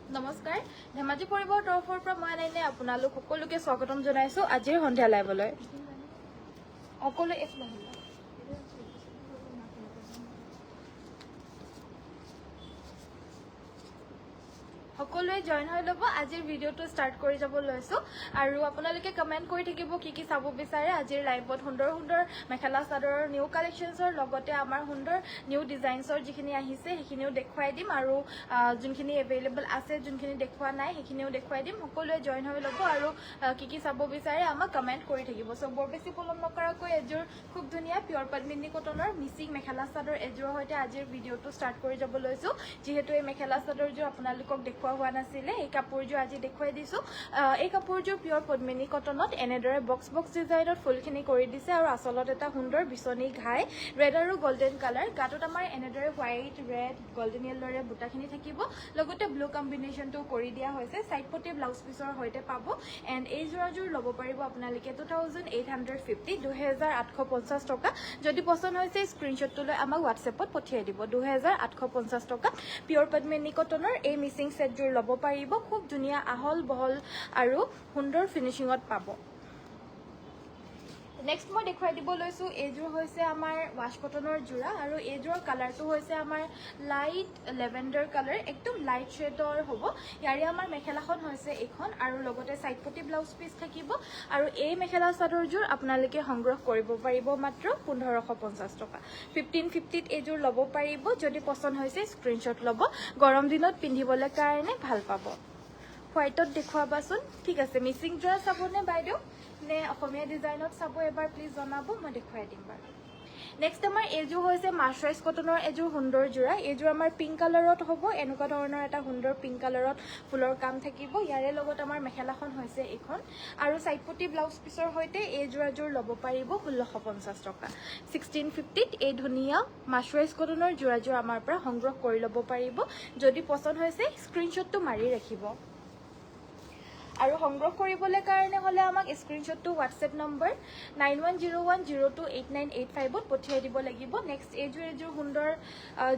নমস্কাৰ ধেমাজি পৰিবৰ তৰফৰ পৰা মই আইনে আপোনালোক সকলোকে স্বাগতম জনাইছো আজিৰ সন্ধিয়া লাইভলৈ সকলো এক লাইভ সকলোৱে জয়েন হৈ ল'ব আজিৰ ভিডিঅ'টো ষ্টাৰ্ট কৰি যাব লৈছো আৰু আপোনালোকে কমেন্ট কৰি থাকিব কি চাব বিচাৰে আজিৰ লাইভত সুন্দৰ সুন্দৰ মেখেলা চাদৰৰ নিউ কালেকশ্যনছৰ লগতে আমাৰ সুন্দৰ নিউ ডিজাইনছৰ যিখিনি আহিছে সেইখিনিও দেখুৱাই দিম আৰু যোনখিনি এভেইলেবল আছে যোনখিনি দেখুৱা নাই সেইখিনিও দেখুৱাই দিম সকলোৱে জয়েন হৈ ল'ব আৰু কি চাব বিচাৰে আমাক কমেন্ট কৰি থাকিব সো বৰ বেছি পলম নকৰাকৈ এযোৰ খুব ধুনীয়া পিয়ৰ পদ্মিনী কটনৰ মিচিং মেখেলা চাদৰ এযোৰৰ সৈতে আজিৰ ভিডিঅ'টো ষ্টাৰ্ট কৰি যাব লৈছো যিহেতু এই মেখেলা চাদৰযোৰ আপোনালোকক দেখুৱা হোৱা নাছিলে এই কাপোৰযোৰ আজি দেখুৱাই দিছো এই কাপোৰযোৰ পিয়ৰ পদ্মিনী কটনত এনেদৰে বক্স ডিজাইনত ফুলখিনি কৰি দিছে আৰু আচলত এটা সুন্দৰ বিচনী ঘাই ৰেড আৰু গোল্ডেন কালাৰ গাটোত আমাৰ এনেদৰে হোৱাইট ৰেড গোল্ডেন য়েল্লৰে বুটাখিনি থাকিব লগতে ব্লু কম্বিনেশ্যনটো কৰি দিয়া হৈছে সাইড পটি ব্লাউজ পিছৰ সৈতে পাব এণ্ড এই যোৰাযোৰ ল'ব পাৰিব আপোনালোকে 2850 2850 টকা যদি পছন্দ হৈছে স্ক্ৰীনশ্বটটো লৈ আমাক হোৱাটছএপত পঠিয়াই দিব 2850 টকা পিয়ৰ পদ্মিনী কটনৰ এই মিচিং সেট যোৰ ল'ব পাৰিব খুব ধুনীয়া আহল বহল আৰু সুন্দৰ ফিনিশিঙত পাব নেক্সট মই দেখুৱাই দিব লৈছো এইযোৰ হৈছে আমাৰ ৱাশ কটনৰ যোৰা আৰু এইযোৰৰ কালাৰটো হৈছে আমাৰ লাইট লেভেণ্ডাৰ কালাৰ একদম লাইট শেডৰ হ'ব ইয়াৰে আমাৰ মেখেলাখন হৈছে এইখন আৰু লগতে সাইড পটি ব্লাউজ পিস থাকিব আৰু এই মেখেলা চাদৰযোৰ আপোনালোকে সংগ্ৰহ কৰিব পাৰিব মাত্ৰ 1550 টকা 1550 ত এইযোৰ ল'ব পাৰিব যদি পছন্দ হৈছে স্ক্ৰীনশ্বট ল'ব গৰম দিনত পিন্ধিবলৈ কাৰণে ভাল পাব হোৱাইটত দেখুৱাবাচোন ঠিক আছে মিচিং যোৰা চাবনে বাইদেউ নে অসমীয়া ডিজাইনত চাব এবাৰ প্লিজ জনাব মই দেখুৱাই দিম বাৰু নেক্সট আমাৰ এইযোৰ হৈছে মাৰ্চাৰাইজ কটনৰ এযোৰ সুন্দৰ যোৰা এইযোৰ আমাৰ পিংক কালাৰত হ'ব এনেকুৱা ধৰণৰ এটা সুন্দৰ পিংক কালাৰত ফুলৰ কাম থাকিব ইয়াৰে লগত আমাৰ মেখেলাখন হৈছে এইখন আৰু সাইড পটি ব্লাউজ পিছৰ সৈতে এই যোৰাযোৰ ল'ব পাৰিব 1650 টকা 1650 ত এই ধুনীয়া মাৰ্চাৰাইজ কটনৰ যোৰাযোৰ আমাৰ পৰা সংগ্ৰহ কৰি ল'ব পাৰিব যদি পছন্দ হৈছে স্ক্ৰীনশ্বটটো মাৰি ৰাখিব আৰু সংগ্ৰহ কৰিবলৈ কাৰণে হলে আমাক স্ক্ৰীনশ্বটটো হোৱাটছএপ নম্বৰ 9101028985 ত পঠিয়াই দিব লাগিব নেক্সট এইযোৰ সুন্দৰ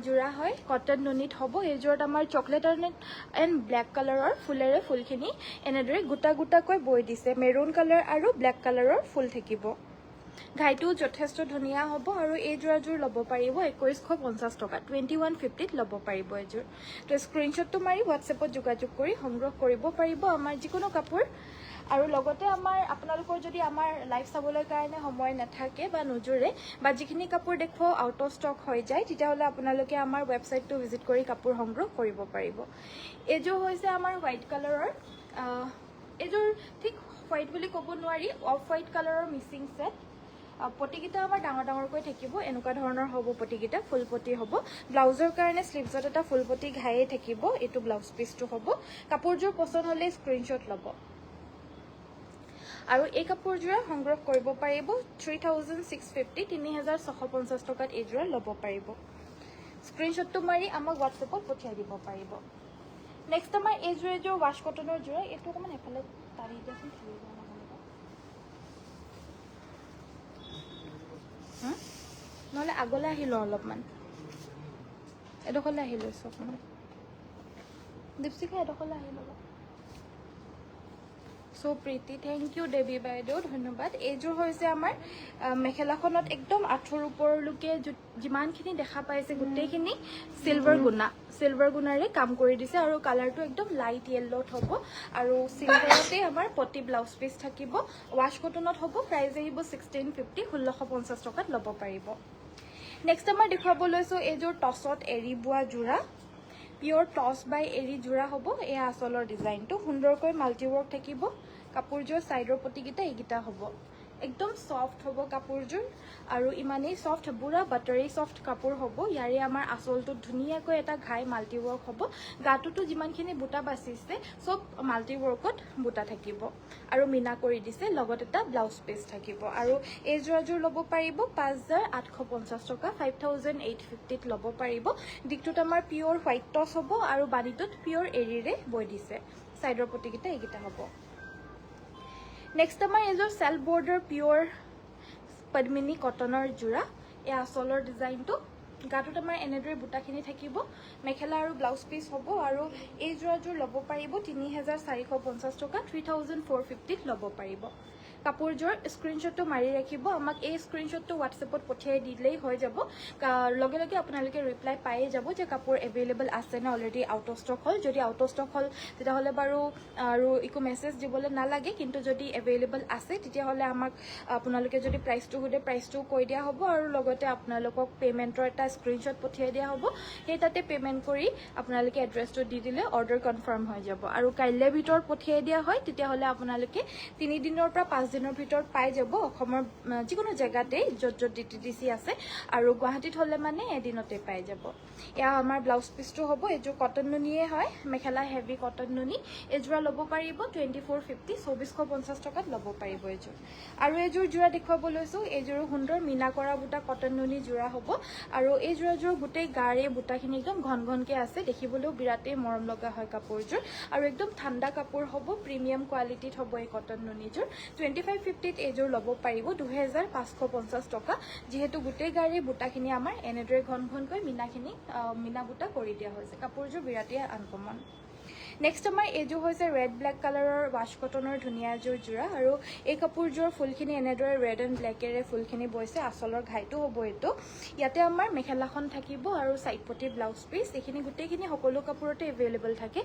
যোৰা হয় কটন নুনিত হ'ব এইযোৰত আমাৰ চকলেট এণ্ড ব্লেক কালাৰৰ ফুলেৰে ফুলখিনি এনেদৰে গোটা গোটাকৈ বৈ দিছে মেৰুন কালাৰ আৰু ব্লেক কালাৰৰ ফুল থাকিব ঘাইটো যথেষ্ট ধুনীয়া হ'ব আৰু এই যোৰাযোৰ ল'ব পাৰিব 2150 টকা 2150 ত ল'ব পাৰিব এইযোৰ তো স্ক্ৰীনশ্বটটো মাৰি হোৱাটছএপত যোগাযোগ কৰি সংগ্ৰহ কৰিব পাৰিব আমাৰ যিকোনো কাপোৰ আৰু লগতে আমাৰ আপোনালোকৰ যদি আমাৰ লাইভ চাবলৈ কাৰণে সময় নাথাকে বা নজুৰে বা যিখিনি কাপোৰ দেখুৱাও আউট অফ ষ্টক হৈ যায় তেতিয়াহ'লে আপোনালোকে আমাৰ ৱেবছাইটটো ভিজিট কৰি কাপোৰ সংগ্ৰহ কৰিব পাৰিব এইযোৰ হৈছে আমাৰ হোৱাইট কালাৰৰ এইযোৰ ঠিক হোৱাইট বুলি ক'ব নোৱাৰি অফ হোৱাইট কালাৰৰ মিচিং সেট পটিকিটা আমাৰ ডাঙৰ ডাঙৰকৈ থাকিব এনেকুৱা ধৰণৰ হ'ব পটিকিটা ফুল পটি হ'ব ব্লাউজৰ কাৰণে স্লিভছত এটা ফুল পটি ঘাইয়ে থাকিব এইটো ব্লাউজ পিসটো হ'ব কাপোৰযোৰ পছন্দ হ'লে স্ক্ৰীনশ্বট ল'ব আৰু এই কাপোৰযোৰ সংগ্ৰহ কৰিব পাৰিব 3650 3650 টকাত এইযোৰ ল'ব পাৰিব স্ক্ৰীনশ্বটটো মাৰি আমাক হোৱাটছএপত পঠিয়াই দিব পাৰিব নেক্সট আমাৰ এইযোৰ ৱাশ কটনৰ যোৰা এইটো অকমান এফালে তাৰি দিয়াচোন নহলে আগলৈ আহিলো অলপমান এডোখৰলৈ আহি লৈছো অকমান দীপশিখা এডোখৰলৈ আহি ল'ব সো প্ৰীতি থেংক ইউ দেৱী বাইদেউ ধন্যবাদ এইযোৰ হৈছে আমাৰ মেখেলাখনত একদম আঁঠুৰ ওপৰলৈকে যিমানখিনি দেখা পাইছে গোটেইখিনি সিলভাৰ গুণাৰে কাম কৰি দিছে আৰু কালাৰটো একদম লাইট য়েল্লোত হ'ব আৰু সিলভাৰতে আমাৰ পটি ব্লাউজ পিস থাকিব ৱাশ কটনত হ'ব প্ৰাইস আহিব 1650 1650 টকাত ল'ব পাৰিব নেক্সট আমাৰ দেখুৱাব লৈছো এইযোৰ টছত এৰি বোৱা যোৰা পিয়ৰ টছ বাই এৰি যোৰা হ'ব এই আচলৰ ডিজাইনটো সুন্দৰকৈ মাল্টি ৱৰ্ক থাকিব কাপোৰযোৰ সাইডৰ পটিকিটা এইকিটা হ'ব একদম সফট হ'ব কাপোৰযোৰ আৰু ইমানেই সফট বুৰা বাটাৰী সফট কাপোৰ হ'ব ইয়াৰে আমাৰ আচলটো ধুনীয়াকৈ এটা ঘাই মাল্টি ৱৰ্ক হ'ব গাটোতো যিমানখিনি বুটা বাচিছে সব মাল্টি ৱৰ্কত বুটা থাকিব আৰু মিনা কৰি দিছে লগত এটা ব্লাউজ পিস থাকিব আৰু এই যোৰাযোৰ ল'ব পাৰিব 5850 টকা 5850 ত ল'ব পাৰিব দিকটোত আমাৰ পিয়ৰ হোৱাইট টছ হ'ব আৰু বানিটোত পিয়ৰ এৰিৰে বৈ দিছে সাইডৰ পটিকিটা এইকিটা হ'ব নেক্সট আমাৰ এইযোৰ সেল্ফ বৰ্ডাৰ পিয়ৰ পদ্মিনী কটনৰ যোৰা এই আচলৰ ডিজাইনটো গাটোত আমাৰ এনেদৰে বুটাখিনি থাকিব মেখেলা আৰু ব্লাউজ পিচ হ'ব আৰু এই যোৰাযোৰ ল'ব পাৰিব 3450 টকা 3450 ল'ব পাৰিব কাপোৰযোৰ স্ক্ৰীনশ্বটটো মাৰি ৰাখিব আমাক এই স্ক্ৰীনশ্বটটো হোৱাটছএপত পঠিয়াই দিলেই হৈ যাব লগে লগে আপোনালোকে ৰিপ্লাই পায়ে যাব যে কাপোৰ এভেইলেবল আছে নে অলৰেডি আউট অফ ষ্টক হ'ল যদি আউট অফ ষ্টক হ'ল তেতিয়াহ'লে বাৰু আৰু একো মেছেজ দিবলৈ নালাগে কিন্তু যদি এভেইলেবল আছে তেতিয়াহ'লে আমাক আপোনালোকে যদি প্ৰাইচটো সোধে প্ৰাইচটো কৈ দিয়া হ'ব আৰু লগতে আপোনালোকক পে'মেণ্টৰ এটা স্ক্ৰীনশ্বট পঠিয়াই দিয়া হ'ব সেই তাতে পে'মেণ্ট কৰি আপোনালোকে এড্ৰেছটো দি দিলে অৰ্ডাৰ কনফাৰ্ম হৈ যাব আৰু কাইলৈ ভিতৰত পঠিয়াই দিয়া হয় তেতিয়াহ'লে আপোনালোকে 3 দিনৰ পৰা 5 দিনৰ ভিতৰত পাই যাব অসমৰ যিকোনো জেগাতেই য'ত য'ত DTDC আছে আৰু গুৱাহাটীত হ'লে মানে এদিনতে পাই যাব এয়া আমাৰ ব্লাউজ পিচটো হ'ব এইযোৰ কটন নুনিয়ে হয় মেখেলা হেভি কটন নুনি এইযোৰা ল'ব পাৰিব 2450 2450 টকাত ল'ব পাৰিব এইযোৰ আৰু এইযোৰ যোৰা দেখুৱাব লৈছোঁ এইযোৰো সুন্দৰ মিনা কৰা বুটা কটন নুনি যোৰা হ'ব আৰু এই যোৰাযোৰ গোটেই গাৰে বুটাখিনি একদম ঘন ঘনকৈ আছে দেখিবলৈও বিৰাটেই মৰম লগা হয় কাপোৰযোৰ আৰু একদম ঠাণ্ডা কাপোৰ হ'ব প্ৰিমিয়াম কোৱালিটিত হ'ব এই কটন নুনিযোৰ 2550ত এইযোৰ ল'ব পাৰিব 2550 টকা যিহেতু গোটেই গাড়ী বুটাখিনি আমাৰ এনেদৰে ঘন ঘনকৈ মিনা বুটা কৰি দিয়া হৈছে কাপোৰযোৰ বিৰাটেই আনকমন নেক্সট আমাৰ এইযোৰ হৈছে ৰেড ব্লেক কালাৰৰ ৱাছ কটনৰ ধুনীয়া এযোৰ যোৰা আৰু এই কাপোৰযোৰৰ ফুলখিনি এনেদৰে ৰেড এণ্ড ব্লেকেৰে ফুলখিনি বৈছে আচলৰ ঘাইটো হ'ব এইটো ইয়াতে আমাৰ মেখেলাখন থাকিব আৰু চাইড পটি ব্লাউজ পিচ এইখিনি গোটেইখিনি সকলো কাপোৰতে এভেইলেবল থাকে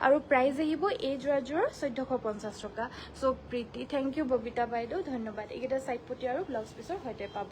আৰু প্ৰাইচ আহিব এই যোৰাযোৰৰ 1450 টকা চ' প্ৰীতি থেংক ইউ ববিতা বাইদেউ ধন্যবাদ এইকেইটা চাইড পটি আৰু ব্লাউজ পিচৰ সৈতে পাব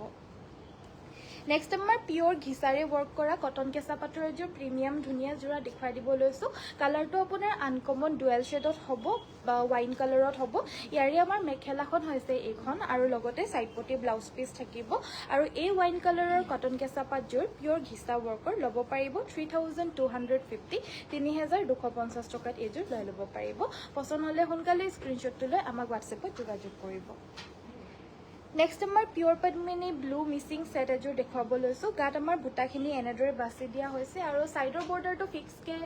নেক্সট আমাৰ পিয়ৰ ঘিচাৰে ৱৰ্ক কৰা কটন কেঁচা পাটৰ এযোৰ প্ৰিমিয়াম ধুনীয়া যোৰা দেখুৱাই দিব লৈছোঁ কালাৰটো আপোনাৰ আনকমন ডুৱেল শ্বেডত হ'ব বা ৱাইন কালাৰত হ'ব ইয়াৰে আমাৰ মেখেলাখন হৈছে এইখন আৰু লগতে চাইড পটি ব্লাউজ পিচ থাকিব আৰু এই ৱাইন কালাৰৰ কটন কেঁচা পাটযোৰ পিয়ৰ ঘিচা ৱৰ্কৰ ল'ব পাৰিব 3250 3250 টকাত এইযোৰ লৈ ল'ব পাৰিব পচন্দ হ'লে সোনকালে স্ক্ৰীনশ্বটটো লৈ আমাক হোৱাটছএপত যোগাযোগ কৰিব নেক্সট আমাৰ পিয়ৰ পদ্মিনী ব্লু মিচিং ছেট এযোৰ দেখুৱাব লৈছোঁ গাত আমাৰ বুটাখিনি এনেদৰে বাছি দিয়া হৈছে আৰু ছাইডৰ বৰ্ডাৰটো ফিক্সকৈ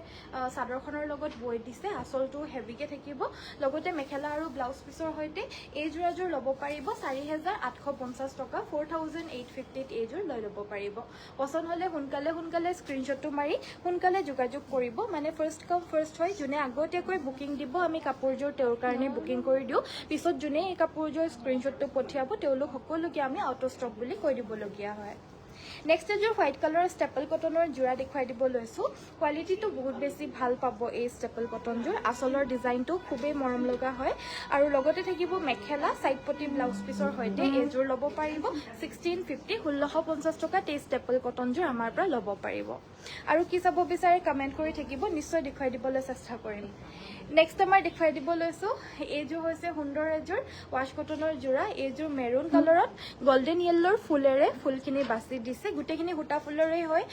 চাদৰখনৰ লগত বৈ দিছে আচলটো হেভিকৈ থাকিব লগতে মেখেলা আৰু ব্লাউজ পিচৰ সৈতে এই যোৰাযোৰ ল'ব পাৰিব 4850 টকা 4850ত এইযোৰ লৈ ল'ব পাৰিব পচন্দ হ'লে সোনকালে স্ক্ৰীনশ্বটটো মাৰি সোনকালে যোগাযোগ কৰিব মানে ফাৰ্ষ্ট কাম ফাৰ্ষ্ট হয় যোনে আগতীয়াকৈ বুকিং দিব আমি কাপোৰযোৰ তেওঁৰ কাৰণে বুকিং কৰি দিওঁ পিছত যোনে এই কাপোৰযোৰ স্ক্ৰীনশ্বটটো পঠিয়াব তেওঁলোক সকলোকে আমি আউট অফ ষ্টক বুলি কৈ দিবলগীয়া হয় নেক্সট এযোৰ হোৱাইট কালাৰৰ ষ্টেপল কটনৰ যোৰা দেখুৱাই দিব লৈছোঁ কোৱালিটিটো বহুত বেছি ভাল পাব এই ষ্টেপল কটনযোৰ আচলৰ ডিজাইনটো খুবেই মৰম লগা হয় আৰু লগতে থাকিব মেখেলা চাইড পটি ব্লাউজ পিচৰ সৈতে এইযোৰ ল'ব পাৰিব 1650 1650 টকাত এই ষ্টেপল কটনযোৰ আমাৰ পৰা ল'ব পাৰিব আৰু কি চাব বিচাৰে কমেণ্ট কৰি থাকিব নিশ্চয় দেখুৱাই দিবলৈ চেষ্টা কৰিম নেক্সট আমাৰ দেখুৱাই দিব লৈছোঁ এইযোৰ হৈছে সুন্দৰ এযোৰ ৱাছ কটনৰ যোৰা এইযোৰ মেৰুন কালাৰত গল্ডেন য়েল্লোৰ ফুলেৰে ফুলখিনি বাছি দিছে গোটেইখিনি সূতা ফুলৰেই হয়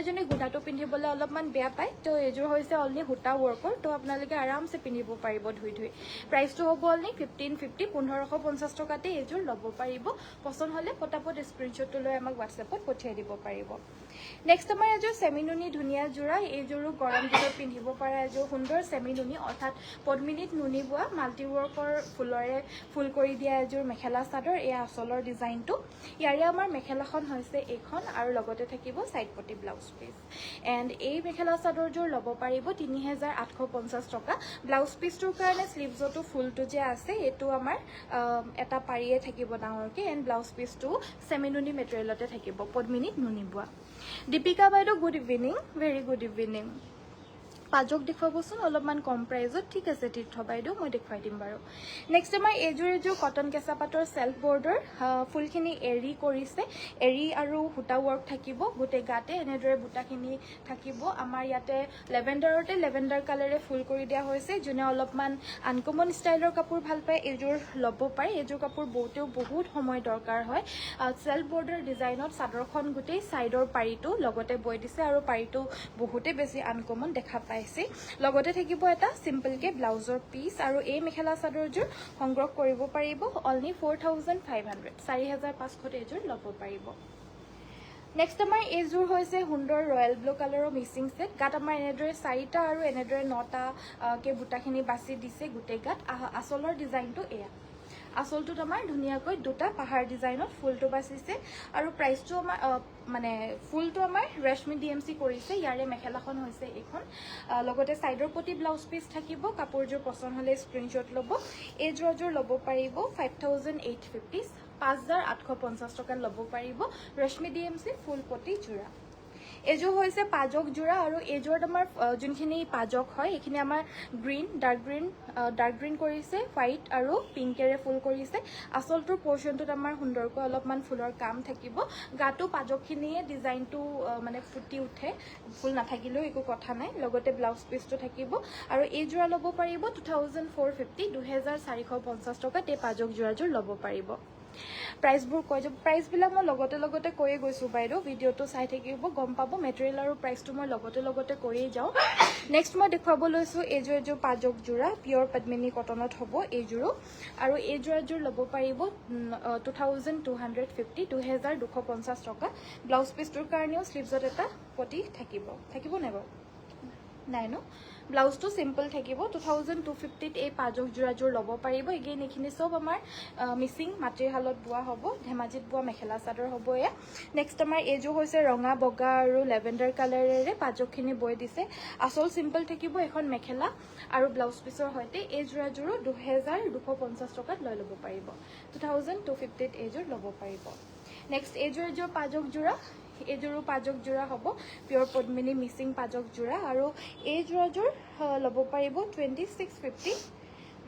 যোনে সূতাটো পিন্ধিবলৈ অলপমান বেয়া পায় তো এইযোৰ হৈছে অনলি সূতা ৱৰ্কৰ তো আপোনালোকে আৰামছে পিন্ধিব পাৰিব ধুই প্ৰাইচটো হ'ব অনলি 1550 1550 টকাতে এইযোৰ ল'ব পাৰিব পচন্দ হ'লে পটাপট স্ক্ৰীনশ্বটটো লৈ আমাক হোৱাটছএপত পঠিয়াই দিব পাৰিব নেক্সট আমাৰ এযোৰ চেমিনুনি ধুনীয়া যোৰা এইযোৰো গৰম দিনত পিন্ধিব পৰা এযোৰ সুন্দৰ চেমিনুনি অৰ্থাৎ পদ্মিনীত নুনি বোৱা মাল্টি ৱৰ্কৰ ফুলৰে ফুল কৰি দিয়া এযোৰ মেখেলা চাদৰ এয়া আচলৰ ডিজাইনটো ইয়াৰে আমাৰ মেখেলাখন হৈছে এইখন আৰু লগতে থাকিব চাইড পটি ব্লাউজ পিচ এণ্ড এই মেখেলা চাদৰযোৰ ল'ব পাৰিব 3850 টকা ব্লাউজ পিচটোৰ কাৰণে স্লিভছতো ফুলটো যে আছে এইটো আমাৰ এটা পাৰিয়ে থাকিব ডাঙৰকৈ এণ্ড ব্লাউজ পিচটো চেমিনুনি মেটেৰিয়েলতে থাকিব পদ্মিনীত নুনি বোৱা দীপিকা বাইদেউ good evening very good evening পাজক দেখুৱাবচোন অলপমান কম প্ৰাইজত ঠিক আছে তীৰ্থ বাইদেউ মই দেখুৱাই দিম বাৰু নেক্সট আমাৰ এইযোৰ কটন কেঁচা পাটৰ চেল্ফ বৰ্ডাৰ ফুলখিনি এৰি কৰিছে এৰি আৰু সূতা ৱৰ্ক থাকিব গোটেই গাতে এনেদৰে বুটাখিনি থাকিব আমাৰ ইয়াতে লেভেণ্ডাৰ কালাৰে ফুল কৰি দিয়া হৈছে যোনে অলপমান আনকমন ষ্টাইলৰ কাপোৰ ভাল পায় এইযোৰ ল'ব পাৰে এইযোৰ কাপোৰ বওঁতেও বহুত সময় দৰকাৰ হয় চেল্ফ বৰ্ডাৰ ডিজাইনত চাদৰখন গোটেই ছাইডৰ পাৰিটো লগতে বৈ দিছে আৰু পাৰিটো বহুতেই বেছি আনকমন দেখা পায় লগতে থাকিব এটা সিম্পলকে ব্লাউজৰ পিচ আৰু এই মেখেলা চাদৰযোৰ সংগ্ৰহ কৰিব পাৰিব অনলি 4500 4500 এইযোৰ ল'ব পাৰিব নেক্সট আমাৰ এইযোৰ হৈছে সুন্দৰ ৰয়েল ব্লু কালাৰৰ মিচিং ছেট গাত আমাৰ এনেদৰে 4টা আৰু এনেদৰে 9টা কে বুটাখিনি বাছি দিছে গোটেই গাত আচলৰ ডিজাইনটো এয়া আঁচলটোত আমাৰ ধুনীয়াকৈ দুটা পাহাৰ ডিজাইনত ফুলটো বাচিছে আৰু প্ৰাইচটো আমাৰ মানে ফুলটো আমাৰ ৰেশমি DMC কৰিছে ইয়াৰে মেখেলাখন হৈছে এইখন লগতে সাইডৰ প্ৰতি ব্লাউজ পিস থাকিব কাপোৰযোৰ পছন্দ হলে স্ক্ৰিনশ্বট ল'ব এই যোৰযোৰ ল'ব পাৰিব 5850 5850 টকা ল'ব পাৰিব ৰেশমি DMC ফুল প্ৰতি যোৰা এযোৰ হৈছে পাজক যোৰা আৰু এযোৰত আমাৰ যোনখিনি পাজক হয় এইখিনি আমাৰ ডাৰ্ক গ্ৰীন কৰিছে হোৱাইট আৰু পিংকেৰে ফুল কৰিছে আঁচলটোৰ পোৰ্শনটোত আমাৰ সুন্দৰকৈ অলপমান ফুলৰ কাম থাকিব গাটো পাজকখিনিয়ে ডিজাইনটো মানে ফুটি উঠে ফুল নাথাকিলেও একো কথা নাই লগতে ব্লাউজ পিসটো থাকিব আৰু এই যোৰা ল'ব পাৰিব 2450 2450 টকাত এই পাজক যোৰাযোৰ ল'ব পাৰিব প্ৰাইসবোৰ কৈ যাব প্ৰাইসবিলাক মই লগতে কৈয়ে গৈছো বাইদেউ ভিডিওটো চাই থাকিব গম পাব মেটেৰিয়েল আৰু প্ৰাইসটো মই লগতে কৈয়ে যাওঁ নেক্সট মই দেখুৱাব লৈছো এযোৰ পাজক যোৰা পিয়ৰ পদ্মিনী কটনত হ'ব এইযোৰো আৰু এই যোৰাযোৰ ল'ব পাৰিব 2250 2250 টকা ব্লাউজ পিসটোৰ কাৰণেও স্লিভছত এটা পটি থাকিব নাই বাৰু নাই ন ব্লাউজটো সিম্পল থাকিব 2250 এই পাজক যোৰাযোৰ ল'ব পাৰিব এগেইন এইখিনি সব আমাৰ মিচিং মাটিৰহালত বোৱা হ'ব ধেমাজিত বোৱা মেখেলা চাদৰ হ'ব এয়া নেক্সট আমাৰ এইযোৰ হৈছে ৰঙা বগা আৰু লেভেণ্ডাৰ কালাৰেৰে পাজকখিনি বৈ দিছে আচল সিম্পল থাকিব এখন মেখেলা আৰু ব্লাউজ পিসৰ সৈতে এই যোৰাযোৰো 2250 টকাত লৈ ল'ব পাৰিব 2250 এইযোৰ ল'ব পাৰিব নেক্সট এইযোৰ পাজক যোৰা এইযোৰো পাজক যোৰা হ'ব পিয়ৰ পদ্মিনী মিচিং পাজক যোৰা আৰু এই যোৰাযোৰ ল'ব পাৰিব 2650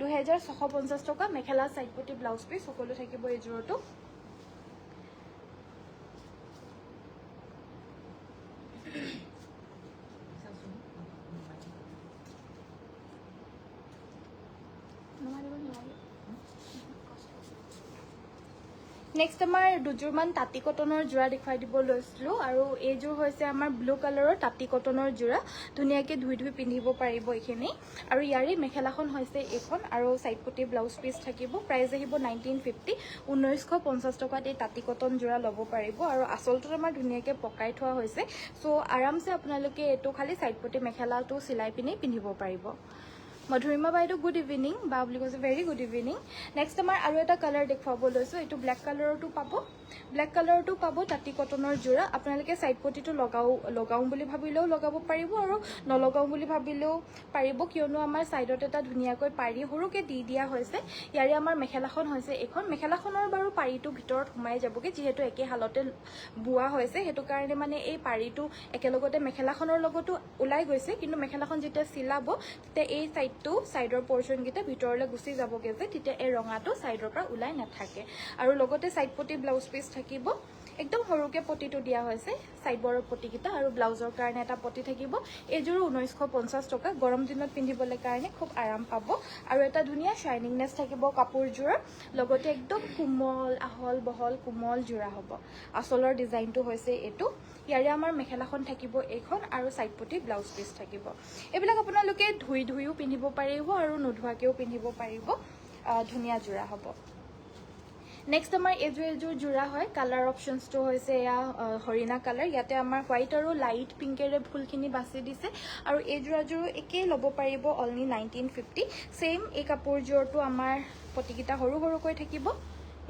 2650 টকা মেখেলা সাইড পটি ব্লাউজ পিস সকলো থাকিব এই যোৰটো নেক্সট আমাৰ দুযোৰমান তাঁতি কটনৰ যোৰা দেখুৱাই দিব লৈছিলো আৰু এইযোৰ হৈছে আমাৰ ব্লু কালাৰৰ তাঁতি কটনৰ যোৰা ধুনীয়াকৈ ধুই পিন্ধিব পাৰিব এইখিনি আৰু ইয়াৰে মেখেলাখন হৈছে এইখন আৰু সাইড পটি ব্লাউজ পিস থাকিব প্ৰাইস আহিব 1950 1950 টকাত এই তাঁতি কটন যোৰা ল'ব পাৰিব আৰু আঁচলটোত আমাৰ ধুনীয়াকৈ পকাই থোৱা হৈছে সো আৰামছে আপোনালোকে এইটো খালি সাইড পটি মেখেলাটো চিলাই পিনে পিন্ধিব পাৰিব মধুৰিমা বাইদেউ গুড ইভিনিং বা বুলি কৈছে ভেৰি গুড ইভিনিং নেক্সট আমাৰ আৰু এটা কালাৰ দেখুৱাব লৈছো এইটো ব্লেক কালাৰটো পাব তাঁতি কটনৰ যোৰা আপোনালোকে সাইড পটিটো লগাও বুলি ভাবিলেও লগাব পাৰিব আৰু নলগাও বুলি ভাবিলেও পাৰিব কিয়নো আমাৰ সাইডত এটা ধুনীয়াকৈ পাৰি সৰুকে দি দিয়া হৈছে ইয়াৰে আমাৰ মেখেলাখন হৈছে এখন মেখেলাখনৰ বাৰু পাৰিটো ভিতৰত সোমাই যাবগে যেহেতু একে হালতে বুৱা হৈছে হেতু কাৰণে মানে এই পাৰিটো একেলগতে মেখেলাখনৰ লগতো ওলাই গৈছে কিন্তু মেখেলাখন যেতিয়া চিলাব তেতিয়া এই সাইডৰ পোৰ্শন গিটা ভিতৰলৈ গুচি যাবগে যে তেতিয়া এই ৰঙাটো সাইডৰ পৰা ওলাই নাথাকে আৰু লগতে সাইড পটি ব্লাউজ পিস থাকিব একদম সৰুকে পটিটো দিয়া হৈছে সাইডৰ পটি গিটা আৰু ব্লাউজৰ কাৰণে এটা পটি থাকিব এযোৰ 1950 টকা গৰম দিনত পিন্ধিবলৈ কাৰণে খুব আৰাম পাব আৰু এটা ধুনীয়া শাইনিংনেস থাকিব কাপোৰযোৰ লগতে একদম কোমল আহল বহল কোমল যোৰা হ'ব আঁচলৰ ডিজাইনটো হৈছে এটো ইয়াৰে আমাৰ মেখেলাখন থাকিব এইখন আৰু সাইড পটি ব্লাউজ পিস থাকিব এইবিলাক আপোনালোকে ধুইও পিন্ধিব পাৰিব আৰু নোধোৱাকেও পিন্ধিব পাৰিব ধুনীয়া যোৰা হ'ব নেক্সট আমাৰ এযোৰ যোৰা হয় কালাৰ অপশনসটো হৈছে এয়া হৰিণা কালাৰ ইয়াতে আমাৰ হোৱাইট আৰু লাইট পিংকেৰে ফুলখিনি বাছি দিছে আৰু এই যোৰাযোৰ একেই ল'ব পাৰিব অনলি 1950 সেম এই কাপোৰযোৰটো আমাৰ পটিকিটা সৰুকৈ থাকিব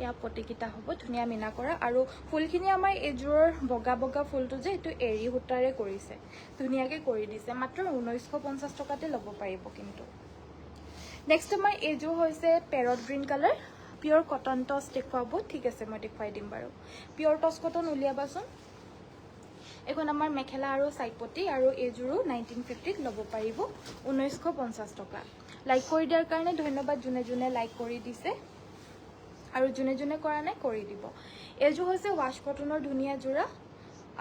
এয়া পটিকিটা হ'ব ধুনীয়া মিনা কৰা আৰু ফুলখিনি আমাৰ এযোৰৰ বগা ফুলটো যে এটো এৰি হুটাৰে কৰিছে ধুনীয়াকৈ কৰি দিছে মাত্ৰ 1950 টকাতে ল'ব পাৰিব কিন্তু নেক্সট আমাৰ এযোৰ হৈছে parrot green colour pair cotton টছ দেখুৱাব ঠিক আছে মই দেখুৱাই দিম বাৰু পিয়ৰ টছ কটন উলিয়াবাচোন এখন আমাৰ মেখেলা আৰু সাইড পটি আৰু এযোৰো 1950 ত ল'ব পাৰিব 1950 টকা লাইক কৰি দিয়াৰ কাৰণে ধন্যবাদ যোনে লাইক কৰি দিছে আৰু যোনে কৰা নাই কৰি দিব এযোৰ হৈছে ৱাশ কটনৰ ধুনীয়া যোৰা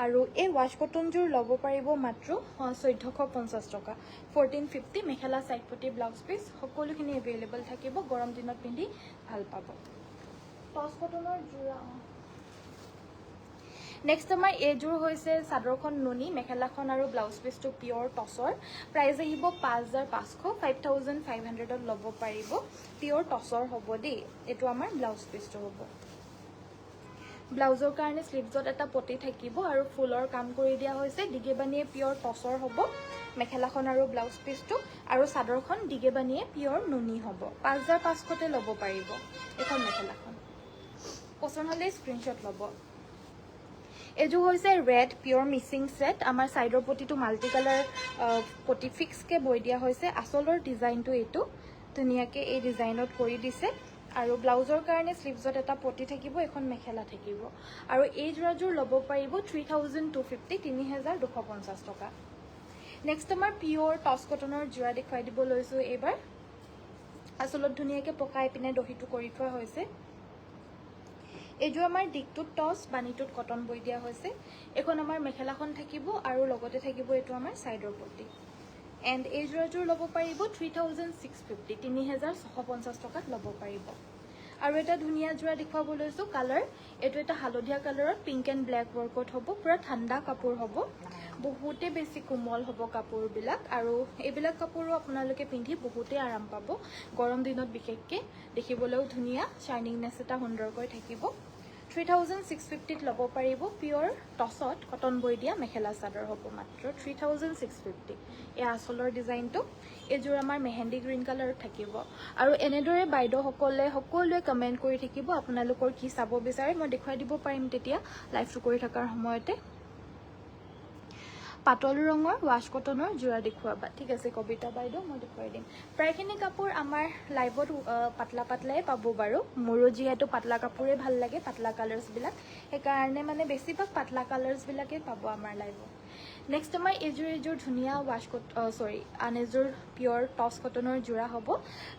আৰু এই ৱাশ কটন যোৰ ল'ব পাৰিব মাত্ৰ 1450 টকা 1450 মেখেলা সাইড পটি ব্লাউজ পিস সকলোখিনি এভেইলেবল থাকিব গৰম দিনত পিন্ধি ভাল পাব টছ কটনৰ যোৰা নেক্সট আমাৰ এযোৰ হৈছে চাদৰখন নুনি মেখেলাখন আৰু ব্লাউজ পিসটো পিয়ৰ টছৰ প্ৰাইস আহিব 5500 5500 ত ল'ব পাৰিব পিয়ৰ টছৰ হ'ব দেই এটো আমাৰ ব্লাউজ পিসটো হ'ব ব্লাউজৰ কাৰণে স্লিভছত এটা পটি থাকিব আৰু ফুলৰ কাম কৰি দিয়া হৈছে দিগেবানিয়ে পিয়ৰ টচৰ হ'ব মেখেলাখন আৰু ব্লাউজ পিচটো আৰু চাদৰখন দিগেবানিয়ে পিয়ৰ নুনি হ'ব 5500তে ল'ব পাৰিব এখন মেখেলাখন পছন্দ হ'লে স্ক্ৰীনশ্বট ল'ব এজো হৈছে ৰেড পিয়ৰ মিচিং সেট আমাৰ সাইডৰ পটিটো মাল্টি কালাৰ পটি ফিক্সকে বৈ দিয়া হৈছে আসলৰ ডিজাইনটো এটো ধুনিয়াকে এই ডিজাইনত কৰি দিছে আৰু ব্লাউজৰ কাৰণে স্লিভছত এটা পটি থাকিব এখন মেখেলা থাকিব আৰু এই জোৰাজোৰ ল'ব পাৰিব 3250 3250 টকা নেক্সট আমাৰ পিয়ৰ টচ কটনৰ জোৰা দেখুৱাই দিব লৈছো এবাৰ আসলত ধুনিয়াকে পকাই পিনে দহিটো কৰি থোৱা হৈছে এজো আমাৰ দিকটোত টচ বানিটোত কটন বৈ দিয়া হৈছে এখন আমাৰ মেখেলাখন থাকিব আৰু লগতে থাকিব এটো আমাৰ সাইডৰ পটি এন্ড এই জোৰাজোৰ ল'ব পাৰিব 3650 3650 টকাত ল'ব পাৰিব আৰু এটা ধুনিয়া জোৰা দেখুৱাব লৈছো কালাৰ এটো এটা হালধীয়া কালাৰত পিংক এন্ড ব্ল্যাক ওয়াৰ্কত হ'ব পুৰা ঠাণ্ডা কাপোৰ হ'ব বহুতে বেছি কোমল হ'ব কাপোৰবিলাক আৰু এইবিলাক কাপোৰো আপোনালোকে পিন্ধি বহুতে আৰাম পাব গৰম দিনত বিশেষকে দেখিবলৈও ধুনিয়া শাইনিংনেস এটা সুন্দৰকৈ থাকিব 3650 ত ল'ব পাৰিব পিয়ৰ টচত কটন বৈ দিয়া মেখেলা চাদৰ হ'ব মাত্ৰ 3650 এই আসলৰ ডিজাইনটো এজোৰ আমাৰ মেহেন্দি গ্ৰীন কালাৰত থাকিব আৰু এনেদৰে বাইদেউ সকলোৱে কমেন্ট কৰি থাকিব আপোনালোকৰ কি চাব বিচাৰে মই দেখুৱাই দিব পাৰিম তেতিয়া লাইভটো কৰি থকাৰ সময়তে পাতল ৰঙৰ ওয়াশ কটনৰ জোৰা দেখুৱাবা ঠিক আছে কবিতা বাইদেউ মই দেখুৱাই দিম প্ৰায়খিনি কাপোৰ আমাৰ লাইভত পাতলা পাতলাই পাব বাৰু মোৰো যিহেতু পাতলা কাপোৰে ভাল লাগে পাতলা কালাৰ্স বিলাক এই কাৰণে মানে বেছিভাগ পাতলা কালাৰ্স বিলাকে পাব আমাৰ লাইভত নেক্সট আমাৰ এজোৰ ধুনিয়া ওয়াশ আনেজোৰ পিয়ৰ টচ কটনৰ জোৰা হ'ব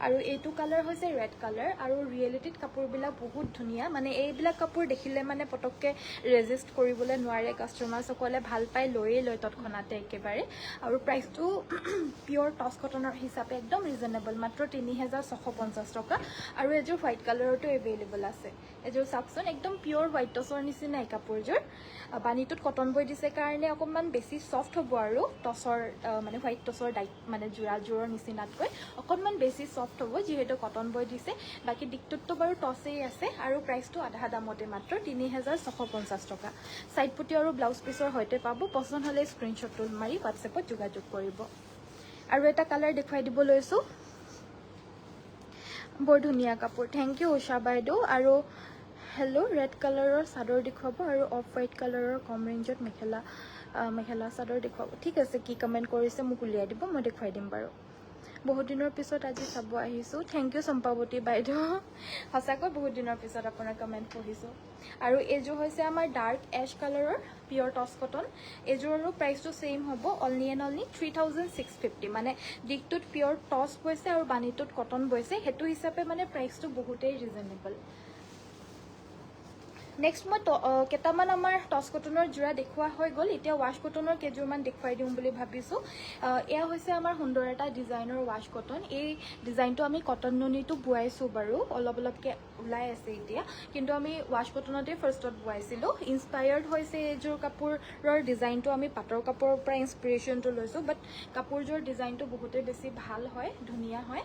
আৰু এইটো কালাৰ হৈছে ৰেড কালাৰ আৰু ৰিয়েলিটিত কাপোৰবিলাক বহুত ধুনিয়া মানে এইবিলাক কাপোৰ দেখিলে মানে পটককে ৰেজিষ্ট কৰিবলৈ নোৱাৰে কাস্টমাৰ সকলে ভাল পাই লৈয়ে লয় তৎক্ষণাতে একেবাৰে আৰু প্ৰাইসটো পিয়ৰ টচ কটনৰ হিচাপে একদম ৰিজনেবল মাত্ৰ 3650 টকা আৰু এজোৰ হোৱাইট কালাৰটো এভেইলেবল আছে এজোৰ সাকচন একদম পিয়ৰ হোৱাইট টচৰ নিচিনা এই কাপোৰজোৰ বানিটোত কটন বৈ দিছে কাৰণে অকমান বেছি সফট হ'ব আৰু টচৰ মানে হোৱাইট টচৰ মানে জোৰাজোৰৰ নিচিনাতকৈ অকমান বেছি সফট হ'ব যেহেতু কটন বৈ দিছে বাকি দিকটোতো বাৰু টচেই আছে আৰু প্ৰাইসটো আধা দামতে মাত্ৰ 3650 টকা সাইড পুটি আৰু ব্লাউজ পিচৰ হৈতে পাব পছন্দ হ'লে স্ক্ৰীনশ্বট মাৰি WhatsAppত যোগাযোগ কৰিব আৰু এটা কালাৰ দেখুৱাই দিব লৈছো বৰ ধুনিয়া কাপোৰ থ্যাংক ইউ উষা বাইদেউ আৰু হেল্ল ৰেড কালাৰৰ চাদৰ দেখুৱাব আৰু অফ হোৱাইট কালাৰৰ কম ৰেঞ্জত মেখেলা চাদৰ দেখুৱাব ঠিক আছে কি কমেন্ট কৰিছে মোক উলিয়াই দিব মই দেখুৱাই দিম বাৰু বহুত দিনৰ পিছত আজি চাব আহিছো থ্যাংক ইউ সম্পাৱতী বাইদেউ হসাকৈ বহুত দিনৰ পিছত আপোনাৰ কমেন্ট পঢ়িছো আৰু এজো হৈছে আমাৰ ডাৰ্ক এশ কালাৰৰ পিয়ৰ টচ কটন এজোৰৰ প্ৰাইসটো সেম হ'ব অনলি 3650 মানে দিকটোত পিয়ৰ টচ বৈছে আৰু বানিটোত কটন বৈছে হেতু হিচাপে মানে প্ৰাইসটো বহুতেই ৰিজনেবল নেক্সট মই কেটামান আমাৰ টচ কটনৰ জোৰা দেখুৱা হৈ গল এতিয়া ওয়াশ কটনৰ কেজুৰমান দেখুৱাই দিম বুলি ভাবিছো এয়া হৈছে আমাৰ সুন্দৰ এটা ডিজাইনৰ ওয়াশ কটন এই ডিজাইনটো আমি কটন নুনিটো বুৱাইছো বাৰু অলপকে ওলাই আছে এতিয়া কিন্তু আমি ওয়াশ কটনতে ফাৰ্ষ্টত বুৱাইছিলো ইনস্পায়াৰ্ড হৈছে এজোৰ কাপোৰৰ ডিজাইনটো আমি পাটৰ কাপোৰৰ পৰা ইনস্পিৰেশনটো লৈছো বাট কাপোৰজোৰ ডিজাইনটো বহুতে বেছি ভাল হয় ধুনিয়া হয়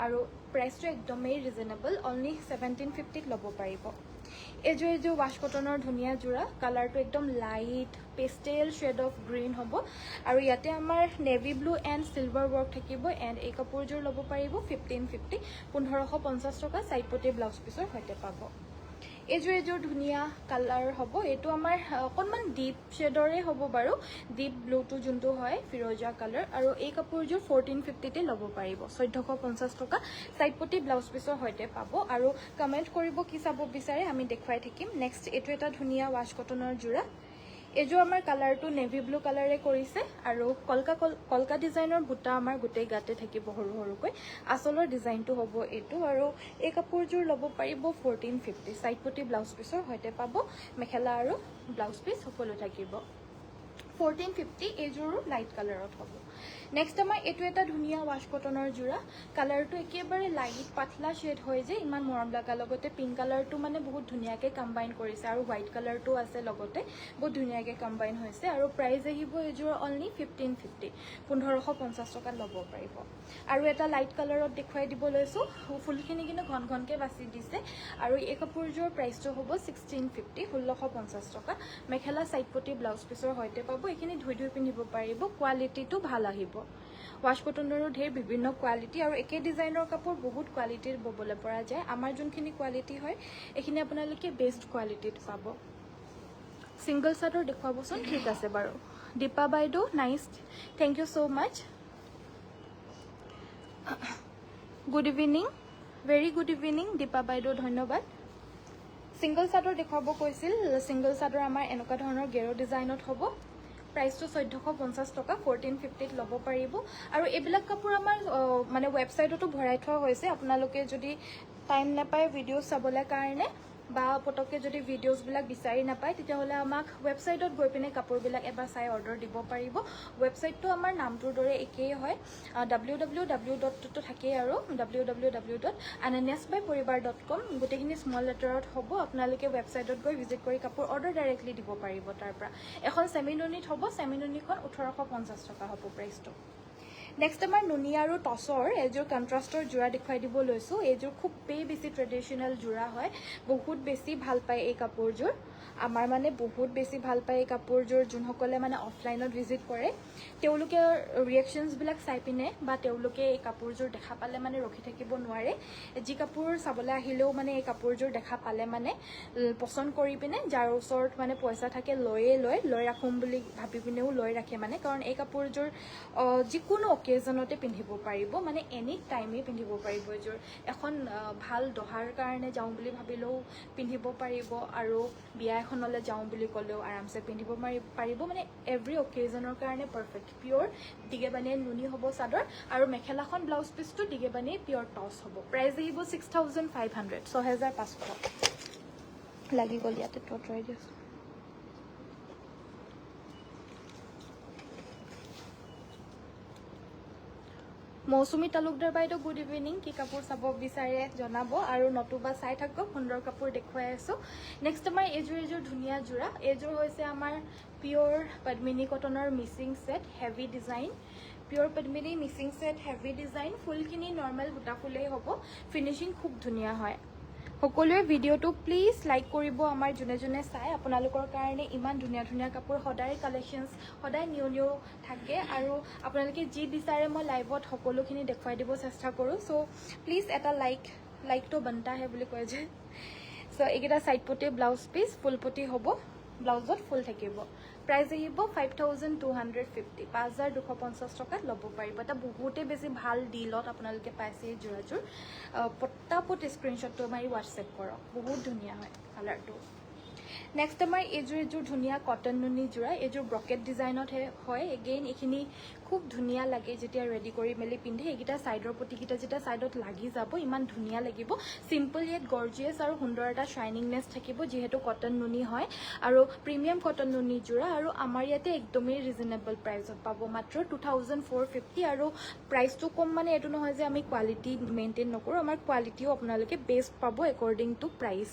আৰু প্ৰাইসটো একদমেই ৰিজনেবল অনলি 1750 ত ল'ব পাৰিব এজো ওয়াশ কটনৰ ধুনিয়া জোৰা কালাৰটো একদম light pastel shade of green হ'ব আৰু ইয়াতে আমাৰ navy blue and silver work থাকিব এণ্ড এই কাপোৰজোৰ ল'ব পাৰিব 1550 1550 টকা সাইড পটি ব্লাউজ পিচৰ হৈতে পাব এজোৰ ধুনিয়া কালাৰ হ'ব এটো আমাৰ অকনমান ডিপ শেডৰে হ'ব বাৰু ডিপ ব্লুটো যোনটো হয় ফিৰোজা কালাৰ আৰু এই কাপোৰজোৰ 1450 তে ল'ব পাৰিব 1450 টকা সাইড পটি ব্লাউজ পিচৰ হৈতে পাব আৰু কমেন্ট কৰিব কি চাব বিচাৰে আমি দেখুৱাই থাকিম নেক্সট এটো এটা ধুনিয়া ওয়াশ কটনৰ জোৰা এজো আমাৰ কালাৰটো নেভি ব্লু কালাৰে কৰিছে আৰু কলকা ডিজাইনৰ বুটা আমাৰ গোটেই গাতে থাকিব হৰুকৈ আসলৰ ডিজাইনটো হ'ব এটো আৰু এই কাপোৰজোৰ ল'ব পাৰিব 1450 সাইড পটি ব্লাউজ পিচৰ হৈতে পাব মেখেলা আৰু ব্লাউজ পিচ সকলো থাকিব 1450 এজোৰো লাইট কালাৰত হ'ব নেক্সট আমাৰ এইটো এটা ধুনীয়া ৱাছ কটনৰ যোৰা কালাৰটো একেবাৰে লাইট পাতলা শেড হৈ যে ইমান মৰম লগা লগতে পিংক কালাৰটো মানে বহুত ধুনীয়াকৈ কম্বাইন কৰিছে আৰু হোৱাইট কালাৰটো আছে লগতে বহুত ধুনীয়াকৈ কম্বাইন হৈছে আৰু প্ৰাইচ আহিব এইযোৰ অনলি 1550 1550 টকাত ল'ব পাৰিব আৰু এটা লাইট কালাৰত দেখুৱাই দিব লৈছোঁ ফুলখিনি কিন্তু ঘন ঘনকৈ বাছি দিছে আৰু এই কাপোৰযোৰ প্ৰাইচটো হ'ব 1650 1650 টকা মেখেলা সাইড পটি ব্লাউজ পিছৰ সৈতে পাব এইখিনি ধুই ধুই পিন্ধিব পাৰিব কোৱালিটিটো ভাল আহিব ৱাছ কটনৰো ঢেৰ বিভিন্ন কোৱালিটি আৰু একে ডিজাইনৰ কাপোৰ বহুত কোৱালিটিৰ ববলৈ পৰা যায় আমাৰ যোনখিনি কোৱালিটি হয় এইখিনি আপোনালোকে বেষ্ট কোৱালিটিত পাব সিংগল চাদৰ দেখুৱাবচোন ঠিক আছে বাৰু দীপা বাইদেউ nice thank you so much good evening very good evening Dipa বাইদেউ ধন্যবাদ সিংগল চাদৰ দেখুৱাব কৈছিল সিংগল চাদৰ আমাৰ এনেকুৱা ধৰণৰ গেৰো ডিজাইনত হ'ব প্ৰাইচটো 1450 টকা 1450ত ল'ব পাৰিব আৰু এইবিলাক কাপোৰ আমাৰ মানে ৱেবছাইটতো ভৰাই থোৱা হৈছে আপোনালোকে যদি টাইম নাপায় ভিডিঅ' চাবলৈ কাৰণে বা পটককৈ যদি ভিডিঅ'ছবিলাক বিচাৰি নাপায় তেতিয়াহ'লে আমাক ৱেবছাইটত গৈ পিনে কাপোৰবিলাক এবাৰ চাই অৰ্ডাৰ দিব পাৰিব ৱেবছাইটটো আমাৰ নামটোৰ দৰে একেই হয় www.টো থাকেই আৰু www.ananyasbyporibar.com গোটেইখিনি স্মল লেটাৰত হ'ব আপোনালোকে ৱেবছাইটত গৈ ভিজিট কৰি কাপোৰ অৰ্ডাৰ ডাইৰেক্টলি দিব পাৰিব তাৰ পৰা এখন চেমিনুনিত হ'ব চেমিনুনিখন 1850 টকা হ'ব প্ৰাইচটো নেক্সট আমাৰ নুনি আৰু টচৰ এযোৰ কণ্ট্ৰাষ্টৰ যোৰা দেখুৱাই দিব লৈছোঁ এইযোৰ খুবেই বেছি ট্ৰেডিশ্যনেল যোৰা হয় বহুত বেছি ভাল পায় এই কাপোৰযোৰ আমাৰ মানে বহুত বেছি ভাল পায় এই কাপোৰযোৰ যোনসকলে মানে অফলাইনত ভিজিট কৰে তেওঁলোকে ৰিয়েকশ্যনছবিলাক চাই পিনে বা তেওঁলোকে এই কাপোৰযোৰ দেখা পালে মানে ৰখি থাকিব নোৱাৰে যি কাপোৰ চাবলৈ আহিলেও মানে এই কাপোৰযোৰ দেখা পালে মানে পচন্দ কৰি পিনে যাৰ ওচৰত মানে পইচা থাকে লৈ ৰাখোঁ বুলি ভাবি পিনেও লৈ ৰাখে মানে কাৰণ এই কাপোৰযোৰ যিকোনো অকেজনতে পিন্ধিব পাৰিব মানে এনি টাইমেই পিন্ধিব পাৰিব এইযোৰ এখন ভাল দহাৰ কাৰণে যাওঁ বুলি ভাবিলেও পিন্ধিব পাৰিব আৰু বিয়া এখনলৈ যাওঁ বুলি ক'লেও আৰামছে পিন্ধিব পাৰিব মানে এভৰি অকেজনৰ কাৰণে পাৰফেক্ট পিয়'ৰ দিগেবানীয়ে নুনি হ'ব চাদৰ আৰু মেখেলাখন ব্লাউজ পিচটো দিগেবানীয়ে পিয়'ৰ টচ হ'ব প্ৰাইচ আহিব 6500 6500 লাগি গ'ল ইয়াতে আঁতৰাই দিছোঁ মৌচুমী তালুকদাৰ বাইদেউ গুড ইভিনিং কি কাপোৰ চাব বিচাৰে জনাব আৰু নতুবা চাই থাকক সুন্দৰ কাপোৰ দেখুৱাই আছোঁ নেক্সট আমাৰ এইযোৰ ধুনীয়া যোৰা এইযোৰ হৈছে আমাৰ পিয়'ৰ পদ্মিনী কটনৰ মিচিং ছেট হেভি ডিজাইন পিয়'ৰ পদ্মিনী মিচিং ছেট হেভি ডিজাইন ফুলখিনি নৰ্মেল বুটা ফুলেই হ'ব ফিনিচিং খুব ধুনীয়া হয় সকলোৱে ভিডিঅ'টো প্লিজ লাইক কৰিব আমাৰ যোনে যোনে চাই আপোনালোকৰ কাৰণে ইমান ধুনীয়া ধুনীয়া কাপোৰ সদায় কালেকশ্যনছ সদায় নিউ থাকে আৰু আপোনালোকে যি বিচাৰে মই লাইভত সকলোখিনি দেখুৱাই দিব চেষ্টা কৰোঁ চ' প্লিজ এটা লাইকটো বনতা হে বুলি কয় যে চ' এইকেইটা চাইড পটি ব্লাউজ পিচ ফুল পটি হ'ব ব্লাউজত ফুল থাকিব প্ৰাইচ আহিব 5250 5250 টকাত ল'ব পাৰিব এটা বহুতেই বেছি ভাল ডিলত আপোনালোকে পাইছে এই যোৰাযোৰ পটাপট স্ক্ৰীনশ্বটটো মাৰি হোৱাটছএপ কৰক বহুত ধুনীয়া হয় কালাৰটো নেক্সট আমাৰ এইযোৰ ধুনীয়া কটন নুনি যোৰা এইযোৰ ব্ৰকেট ডিজাইনত হয় এগেইন এইখিনি খুব ধুনীয়া লাগে যেতিয়া ৰেডি কৰি মেলি পিন্ধে এইকেইটা ছাইডৰ পটিকেইটা যেতিয়া ছাইডত লাগি যাব ইমান ধুনীয়া লাগিব চিম্পল ইয়েট গৰ্জিয়াছ আৰু সুন্দৰ এটা শ্বাইনিংনেছ থাকিব যিহেতু কটন নুনি হয় আৰু প্ৰিমিয়াম কটন নুনি যোৰা আৰু আমাৰ ইয়াতে একদমেই ৰিজনেবল প্ৰাইচত পাব মাত্ৰ 2450 আৰু প্ৰাইচটো কম মানে এইটো নহয় যে আমি কোৱালিটি মেইনটেইন নকৰোঁ আমাৰ কোৱালিটিও আপোনালোকে বেষ্ট পাব একৰ্ডিং টু প্ৰাইচ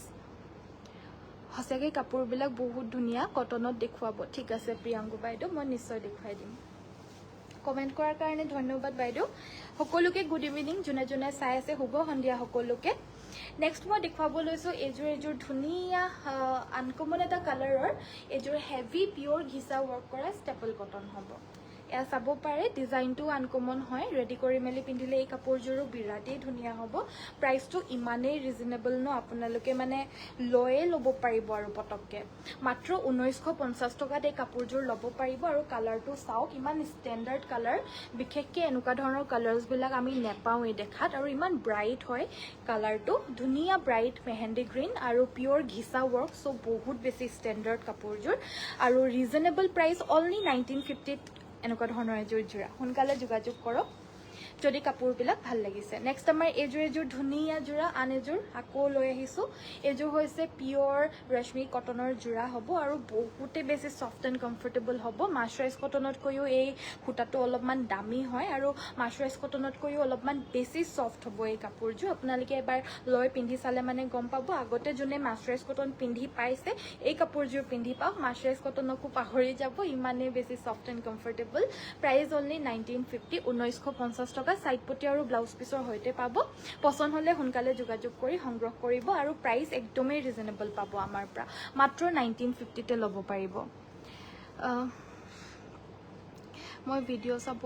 সঁচাকৈ কাপোৰবিলাক বহুত ধুনীয়া কটনত দেখুৱাব ঠিক আছে প্ৰিয়াংকু বাইদেউ মই নিশ্চয় দেখুৱাই দিম কমেণ্ট কৰাৰ কাৰণে ধন্যবাদ বাইদেউ সকলোকে গুড ইভিনিং যোনে যোনে চাই আছে শুভ সন্ধিয়া সকলোকে নেক্সট মই দেখুৱাব লৈছোঁ এইযোৰ ধুনীয়া আনকমন এটা কালাৰৰ এইযোৰ হেভি পিয়'ৰ ঘিচা ৱৰ্ক কৰা ষ্টেপল কটন হ'ব এয়া চাব পাৰে ডিজাইনটো আনকমন হয় ৰেডি কৰি মেলি পিন্ধিলে এই কাপোৰযোৰো বিৰাটেই ধুনীয়া হ'ব প্ৰাইচটো ইমানেই ৰিজনেবল ন আপোনালোকে মানে লৈয়ে ল'ব পাৰিব আৰু পটককৈ মাত্ৰ 1950 টকাত এই কাপোৰযোৰ ল'ব পাৰিব আৰু কালাৰটো চাওক ইমান ষ্টেণ্ডাৰ্ড কালাৰ বিশেষকৈ এনেকুৱা ধৰণৰ কালাৰ্ছবিলাক আমি নেপাওঁৱেই দেখাত আৰু ইমান ব্ৰাইট হয় কালাৰটো ধুনীয়া ব্ৰাইট মেহেন্দি গ্ৰীণ আৰু পিয়'ৰ ঘিচা ৱৰ্ক চ' বহুত বেছি ষ্টেণ্ডাৰ্ড কাপোৰযোৰ আৰু ৰিজনেবল প্ৰাইচ অনলি 1950 এনেকুৱা ধৰণৰ এযোৰ যোৰা সোনকালে যোগাযোগ কৰক যদি কাপোৰবিলাক ভাল লাগিছে। নেক্সট আমাৰ এযোৰ ধুনীয়া যোৰা, আন এযোৰ আকৌ লৈ আহিছোঁ। এযোৰ হৈছে পিয়ৰ ৰেশমি কটনৰ যোৰা হ'ব আৰু বহুতে বেছি ছফ্ট এণ্ড কমফৰ্টেবল হ'ব। মাৰ্চাৰাইজ কটনতকৈও এই সূতাটো অলপমান দামী হয় আৰু মাৰ্চাৰাইজ কটনতকৈও অলপমান বেছি ছফ্ট হ'ব এই কাপোৰযোৰ। আপোনালোকে এবাৰ লৈ পিন্ধি চালে মানে গম পাব। আগতে যোনে মাৰ্চাৰাইজ কটন পিন্ধি পাইছে এই কাপোৰযোৰ পিন্ধি পাওক, মাৰ্চাৰাইজ কটনকো পাহৰি যাব, ইমানেই বেছি soft and comfortable. Price only 1950, 1950 টকা। সাইড পটি আৰু ব্লাউজ পিছৰ সৈতে পাব। পছন্দ হ'লে সোনকালে যোগাযোগ কৰি সংগ্ৰহ কৰিব আৰু প্ৰাইচ একদমেই ৰিজনেবল পাব আমাৰ পৰা, মাত্ৰ 1950তে ল'ব পাৰিব। মই ভিডিঅ' চাব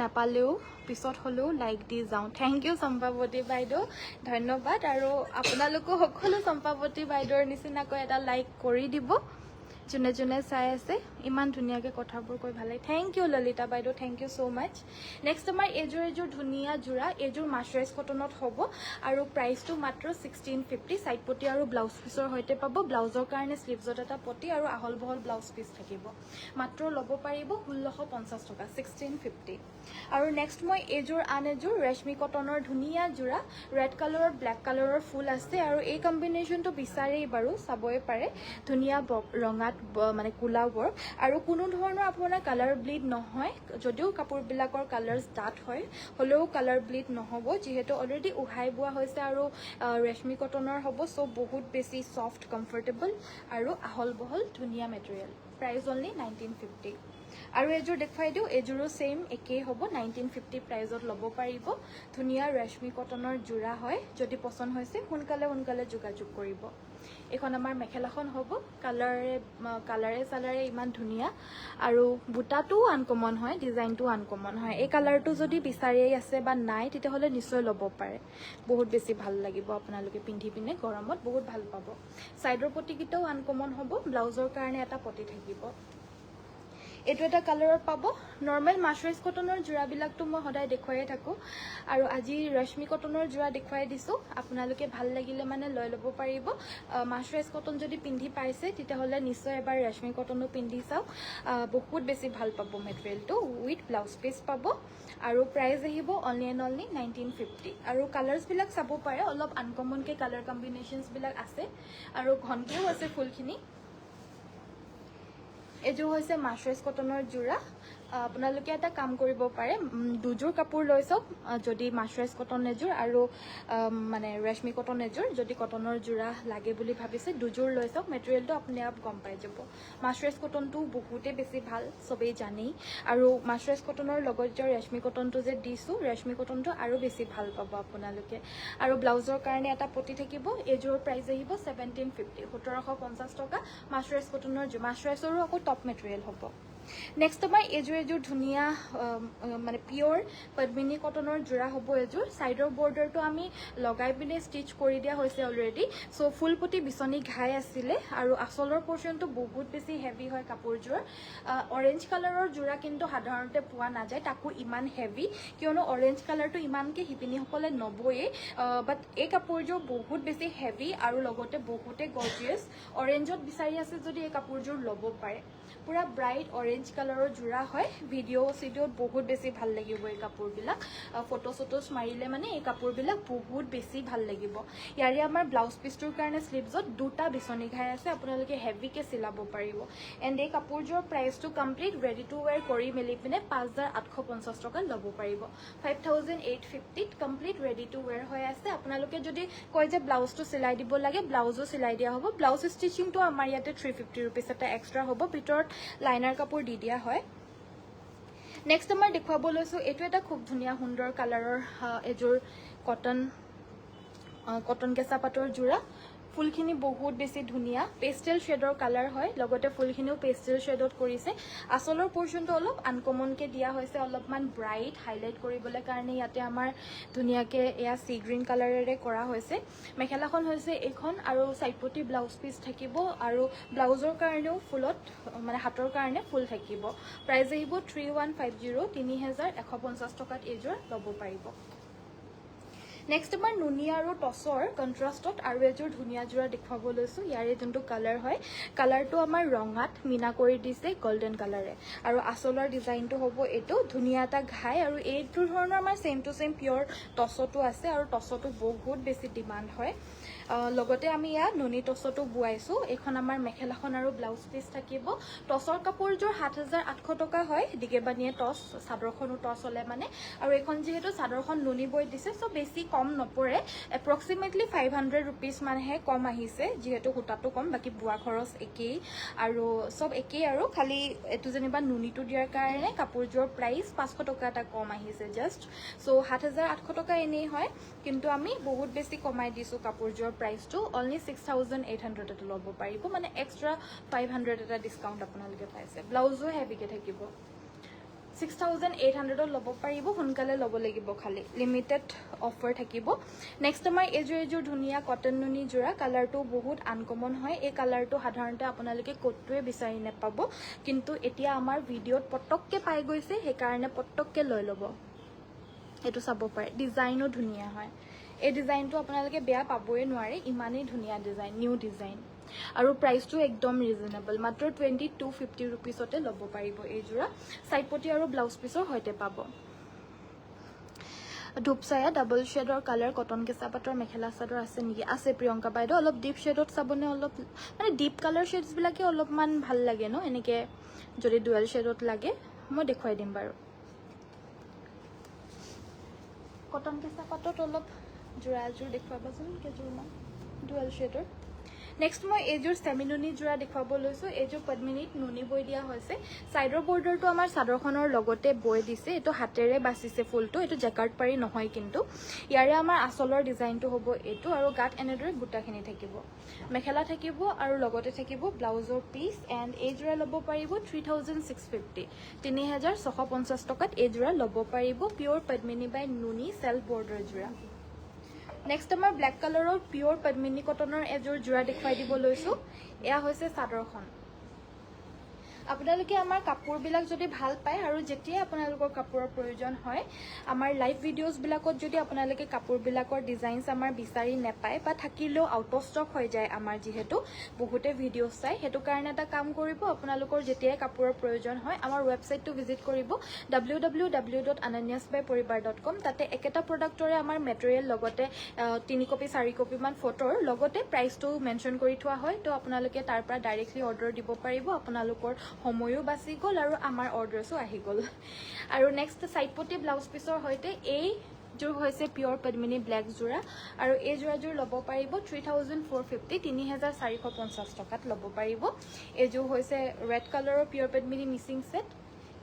নাপালেও পিছত হ'লেও লাইক দি যাওঁ। থেংক ইউ চম্পাৱতী বাইদেউ, ধন্যবাদ। আৰু আপোনালোকো সকলো চম্পাৱতী বাইদেউৰ নিচিনাকৈ এটা লাইক কৰি দিব যোনে যোনে চাই আছে। ইমান ধুনীয়াকৈ কথাবোৰ কৈ ভাল লাগে। থেংক ইউ ললিতা বাইদেউ, thank you so' much. Next আমাৰ এযোৰ ধুনীয়া যোৰা, এযোৰ মাৰ্চাৰাইজ কটনত হ'ব আৰু প্ৰাইচটো মাত্ৰ 1650। সাইড পটি আৰু ব্লাউজ পিছৰ সৈতে পাব। ব্লাউজৰ কাৰণে শ্লিভছত এটা পটি আৰু আহল বহল ব্লাউজ পিচ থাকিব। মাত্ৰ ল'ব পাৰিব 1650 টকা, 1650। আৰু নেক্সট মই আন এযোৰ ৰেশমি কটনৰ ধুনীয়া যোৰা, ৰেড কালাৰৰ ব্লেক কালাৰৰ ফুল আছে আৰু এই কম্বিনেশ্যনটো বিচাৰেই বাৰু, চাবই পাৰে। ধুনীয়া ৰঙাত মানে কোলা ৱৰ্ক আৰু কোনো ধৰণৰ আপোনাৰ কালাৰ ব্লিড নহয়। যদিও কাপোৰবিলাকৰ কালাৰ্ছ ডাঠ হয় হ'লেও কালাৰ ব্লিড নহ'ব, যিহেতু অলৰেডি উহাই বোৱা হৈছে আৰু ৰেশমি কটনৰ হ'ব। চ' বহুত বেছি ছফ্ট, কমফৰ্টেবল আৰু আহল বহল ধুনীয়া মেটেৰিয়েল। Price only 1950। আৰু এযোৰ দেখুৱাই দিওঁ, এযোৰো ছেইম একেই হ'ব, 1950 প্ৰাইজত ল'ব পাৰিব। ধুনীয়া ৰেশমি কটনৰ যোৰা হয়। যদি পচন্দ হৈছে সোনকালে যোগাযোগ কৰিব। এইখন আমাৰ মেখেলাখন হ'ব। কালাৰে চালাৰে ইমান ধুনীয়া আৰু বুটাটোও আনকমন হয়, ডিজাইনটোও আনকমন হয়। এই কালাৰটো যদি বিচাৰিয়েই আছে বা নাই তেতিয়াহ'লে নিশ্চয় ল'ব পাৰে। বহুত বেছি ভাল লাগিব, আপোনালোকে পিন্ধি পিনে গৰমত বহুত ভাল পাব। ছাইডৰ পটিকেইটাও আনকমন হ'ব, ব্লাউজৰ কাৰণে এটা পটি থাকিব। এইটো এটা কালাৰত পাব। নৰ্মেল মাৰ্চাৰাইজ কটনৰ যোৰাবিলাকতো মই সদায় দেখুৱাই থাকোঁ আৰু আজি ৰেশমি কটনৰ যোৰা দেখুৱাই দিছোঁ। আপোনালোকে ভাল লাগিলে মানে লৈ ল'ব পাৰিব। মাৰ্চাৰাইজ কটন যদি পিন্ধি পাইছে তেতিয়াহ'লে নিশ্চয় এবাৰ ৰেশমি কটনো পিন্ধি চাওক, বহুত বেছি ভাল পাব মেটেৰিয়েলটো। উইথ ব্লাউজ পিচ পাব আৰু প্ৰাইচ আহিব অনলি এণ্ড অনলি 1950। আৰু কালাৰ্ছবিলাক চাব পাৰে, অলপ আনকমনকৈ কালাৰ কম্বিনেশ্যনছবিলাক আছে আৰু ঘনকৈও আছে ফুলখিনি। এইযোৰ হৈছে মাৰ্চাৰাইজ কটনৰ যোৰা। আপোনালোকে এটা কাম কৰিব পাৰে, দুযোৰ কাপোৰ লৈ চাওক। যদি মাৰ্চাৰাইজ কটন এযোৰ আৰু মানে ৰেশমি কটন এযোৰ, যদি কটনৰ যোৰা লাগে বুলি ভাবিছে দুযোৰ লৈ চাওক। মেটেৰিয়েলটো আপুনি গম পাই যাব। মাৰ্চাৰাইজ কটনটো বহুতেই বেছি ভাল, চবেই জানেই। আৰু মাৰ্চাৰাইজ কটনৰ লগত যে ৰেশমি কটনটো যে দিছোঁ, ৰেশমি কটনটো আৰু বেছি ভাল পাব আপোনালোকে। আৰু ব্লাউজৰ কাৰণে এটা পটি থাকিব। এইযোৰৰ প্ৰাইচ আহিব 1750, 1750 টকা। মাৰ্চাৰাইজ কটনৰ মাৰ্চাৰাইজৰো আকৌ টপ মেটেৰিয়েল হ'ব। নেক্সট আমাৰ এযোৰ ধুনীয়া মানে পিয়ৰ পদ্মিনী কটনৰ যোৰা হ'ব এযোৰ। ছাইডৰ বৰ্ডাৰটো আমি লগাই পিনে ষ্টিচ কৰি দিয়া হৈছে অলৰেডি। চ' ফুল পটি বিচনী ঘাই আছিলে আৰু আঁচলৰ পৰ্চনটো বহুত বেছি হেভি হয় কাপোৰযোৰ। অৰেঞ্জ কালাৰৰ যোৰা কিন্তু সাধাৰণতে পোৱা নাযায়, তাকো ইমান হেভি, কিয়নো অৰেঞ্জ কালাৰটো ইমানকৈ শিপিনীসকলে নবয়ে। বাট এই কাপোৰযোৰ বহুত বেছি হেভি আৰু লগতে বহুতে গৰ্জিয়াছ। অৰেঞ্জত বিচাৰি আছে যদি এই কাপোৰযোৰ ল'ব পাৰে। পুৰা ব্ৰাইট অৰেঞ্জ কালাৰৰ যোৰা হয়। চিডিঅ'ত বহুত বেছি ভাল লাগিব এই কাপোৰবিলাক। ফটোজ মাৰিলে মানে এই কাপোৰবিলাক বহুত বেছি ভাল লাগিব। ইয়াৰে আমাৰ ব্লাউজ পিচটোৰ কাৰণে শ্লিভছত দুটা বিচনী ঘাই আছে, আপোনালোকে হেভিকৈ চিলাব পাৰিব। এণ্ড এই কাপোৰযোৰৰ প্ৰাইচটো কমপ্লিট ৰেডি টু ৱেৰ কৰি মেলি পিনে 5850 টকাত ল'ব পাৰিব। 5850ত কমপ্লিট ৰেডি টু ৱেৰ হৈ আছে। আপোনালোকে যদি কয় যে ব্লাউজটো চিলাই দিব লাগে, ব্লাউজো চিলাই দিয়া হ'ব। ব্লাউজ ষ্টিচিংটো আমাৰ ইয়াতে 350 ৰুপিজ এটা এক্সট্ৰা হ'ব, ভিতৰত লাইনাৰ কাপোৰ দি দিয়া হয়। নেক্সট আমাৰ দেখুৱাব লৈছোঁ, এইটো এটা খুব ধুনীয়া সুন্দৰ কালাৰৰ এযোৰ কটন কেঁচা পাতৰ যোৰা। ফুলখিনি বহুত বেছি ধুনীয়া, পেষ্টেল শ্বেডৰ কালাৰ হয়, লগতে ফুলখিনিও পেষ্টেল শ্বেডত কৰিছে। আঁচলৰ পৰ্চনটো অলপ আনকমনকৈ দিয়া হৈছে, অলপমান ব্ৰাইট হাইলাইট কৰিবলৈ কাৰণে ইয়াতে আমাৰ ধুনীয়াকৈ এয়া চি গ্ৰীণ কালাৰেৰে কৰা হৈছে। মেখেলাখন হৈছে এইখন আৰু চাইডপতি ব্লাউজ পিচ থাকিব আৰু ব্লাউজৰ কাৰণেও ফুলত মানে হাতৰ কাৰণে ফুল থাকিব। প্ৰাইচ আহিব 3150, 3150 টকাত এইযোৰ ল'ব পাৰিব। নেক্সট আমাৰ নুনি আৰু টছৰ কণ্ট্ৰাষ্টত আৰু এযোৰ ধুনীয়া যোৰা দেখুৱাব লৈছোঁ। ইয়াৰে যোনটো কালাৰ হয়, কালাৰটো আমাৰ ৰঙাত মিনা কৰি দিছে গল্ডেন কালাৰে, আৰু আঁচলৰ ডিজাইনটো হ'ব এইটো ধুনীয়া এটা ঘাই, আৰু এইটো ধৰণৰ আমাৰ ছেম টু ছেম পিয়ৰ টছতো আছে, আৰু টছতো বহুত বেছি ডিমাণ্ড হয়। লগতে আমি ইয়াত নুনি টছতো বোৱাইছোঁ। এইখন আমাৰ মেখেলাখন আৰু ব্লাউজ পিচ থাকিব। টছৰ কাপোৰযোৰ 7,800 টকা হয়, দিগেবানীয়ে টছ, চাদৰখনো টছ হ'লে মানে, আৰু এইখন যিহেতু চাদৰখন নুনি বৈ দিছে চ' বেছি কম নপৰে, এপ্ৰক্সিমেটলি 500 ৰুপিজ মানহে কম আহিছে, যিহেতু সূতাটো কম, বাকী বোৱা খৰচ একেই আৰু চব একেই, আৰু খালি এইটো যেনিবা নুনিটো দিয়াৰ কাৰণে কাপোৰযোৰৰ প্ৰাইচ 500 টকা এটা কম আহিছে জাষ্ট। চ' 7,800 টকা এনেই হয়, কিন্তু আমি বহুত বেছি কমাই দিছোঁ কাপোৰযোৰৰ প্ৰাইচটো, অনলি 6,800 এটা ল'ব পাৰিব, মানে এক্সট্ৰা 500 এটা ডিছকাউণ্ট আপোনালোকে পাইছে। ব্লাউজো হেভিকৈ থাকিব, 6,800 ল'ব পাৰিব, সোনকালে ল'ব লাগিব, খালি লিমিটেড অফাৰ থাকিব। নেক্সট আমাৰ এইযোৰ ধুনীয়া কটন নুনি যোৰা, কালাৰটো বহুত আনকমন হয়। এই কালাৰটো সাধাৰণতে আপোনালোকে ক'তোৱে বিচাৰি নাপাব, কিন্তু এতিয়া আমাৰ ভিডিঅ'ত পটককৈ পাই গৈছে, সেইকাৰণে পটককৈ লৈ ল'ব। এইটো চাব পাৰে, ডিজাইনো ধুনীয়া হয়। এই ডিজাইনটো আপোনালোকে বেয়া পাবই নোৱাৰে, ইমানেই ধুনীয়া ডিজাইন, নিউ ডিজাইন, আৰু প্ৰাইচটো একদম ৰিজনেবল, মাত্ৰ 2250 ৰুপিজতে ল'ব পাৰিব এইযোৰা। চাইডপতি আৰু ব্লাউজ পিচৰ সৈতে পাব। ধূপচায়া ডাবল শ্বেডৰ কালাৰ কটন কেঁচা পাটৰ মেখেলা চাদৰ আছে নেকি? আছে প্ৰিয়ংকা বাইদেউ। অলপ ডিপ শ্বেডত চাবনে? অলপ মানে ডিপ কালাৰ শ্বেডছবিলাকে অলপমান ভাল লাগে ন, এনেকৈ যদি ডুৱেল শ্বেডত লাগে মই দেখুৱাই দিম বাৰু। কটন কেঁচা পাটত অলপ যোৰা এযোৰ দেখুৱাবাচোন, কেইযোৰমান ডুৱেল শ্বেডৰ। নেক্সট মই এইযোৰ ছেমি নুনি যোৰা দেখুৱাব লৈছোঁ। এইযোৰ পদ্মিনীত নুনি বৈ দিয়া হৈছে। ছাইডৰ বৰ্ডাৰটো আমাৰ চাদৰখনৰ লগতে বৈ দিছে, এইটো হাতেৰে বাচিছে ফুলটো, এইটো জেকাৰ্ড পাৰি নহয় কিন্তু। ইয়াৰে আমাৰ আঁচলৰ ডিজাইনটো হ'ব এইটো, আৰু গাত এনেদৰে বুটাখিনি থাকিব, মেখেলা থাকিব, আৰু লগতে থাকিব ব্লাউজৰ পিচ। এণ্ড এই যোৰা ল'ব পাৰিব 3,650, 3,650 টকাত এই যোৰা ল'ব পাৰিব। পিয়'ৰ পদ্মিনী বাই নুনি চেল্ফ বৰ্ডাৰ যোৰা। নেক্সট আমাৰ ব্লেক কালাৰৰ পিয়'ৰ পদ্মিনী কটনৰ এযোৰ যোৰা দেখুৱাই দিব লৈছোঁ। এয়া হৈছে চাদৰখন। আপোনালোকে আমাৰ কাপোৰবিলাক যদি ভাল পায়, আৰু যেতিয়াই আপোনালোকৰ কাপোৰৰ প্ৰয়োজন হয়, আমাৰ লাইভ ভিডিঅ'জবিলাকত যদি আপোনালোকে কাপোৰবিলাকৰ ডিজাইনছ আমাৰ বিচাৰি নাপায়, বা থাকিলেও আউট অফ ষ্টক হৈ যায়, আমাৰ যিহেতু বহুতে ভিডিঅ'জ চাই, সেইটো কাৰণে এটা কাম কৰিব, আপোনালোকৰ যেতিয়াই কাপোৰৰ প্ৰয়োজন হয় আমাৰ ৱেবছাইটটো ভিজিট কৰিব, www.ananyasbyporibar.com। তাতে একেটা প্ৰডাক্টৰে আমাৰ মেটেৰিয়েল লগতে 3 কপি 4 কপিমান ফটোৰ লগতে প্ৰাইচটো মেনশ্যন কৰি থোৱা হয়, তো আপোনালোকে তাৰ পৰা ডাইৰেক্টলি অৰ্ডাৰ দিব পাৰিব। আপোনালোকৰ সময়ো বাচি গ'ল আৰু আমাৰ অৰ্ডাৰছো আহি গ'ল। আৰু নেক্সট চাইডপতি ব্লাউজ পিচৰ সৈতে এইযোৰ হৈছে পিয়'ৰ পদ্মিনী ব্লেক যোৰা, আৰু এই যোৰাযোৰ ল'ব পাৰিব 3,450, 3,450 টকাত ল'ব পাৰিব। এইযোৰ হৈছে ৰেড কালাৰৰ পিয়'ৰ পদ্মিনী মিচিং ছেট,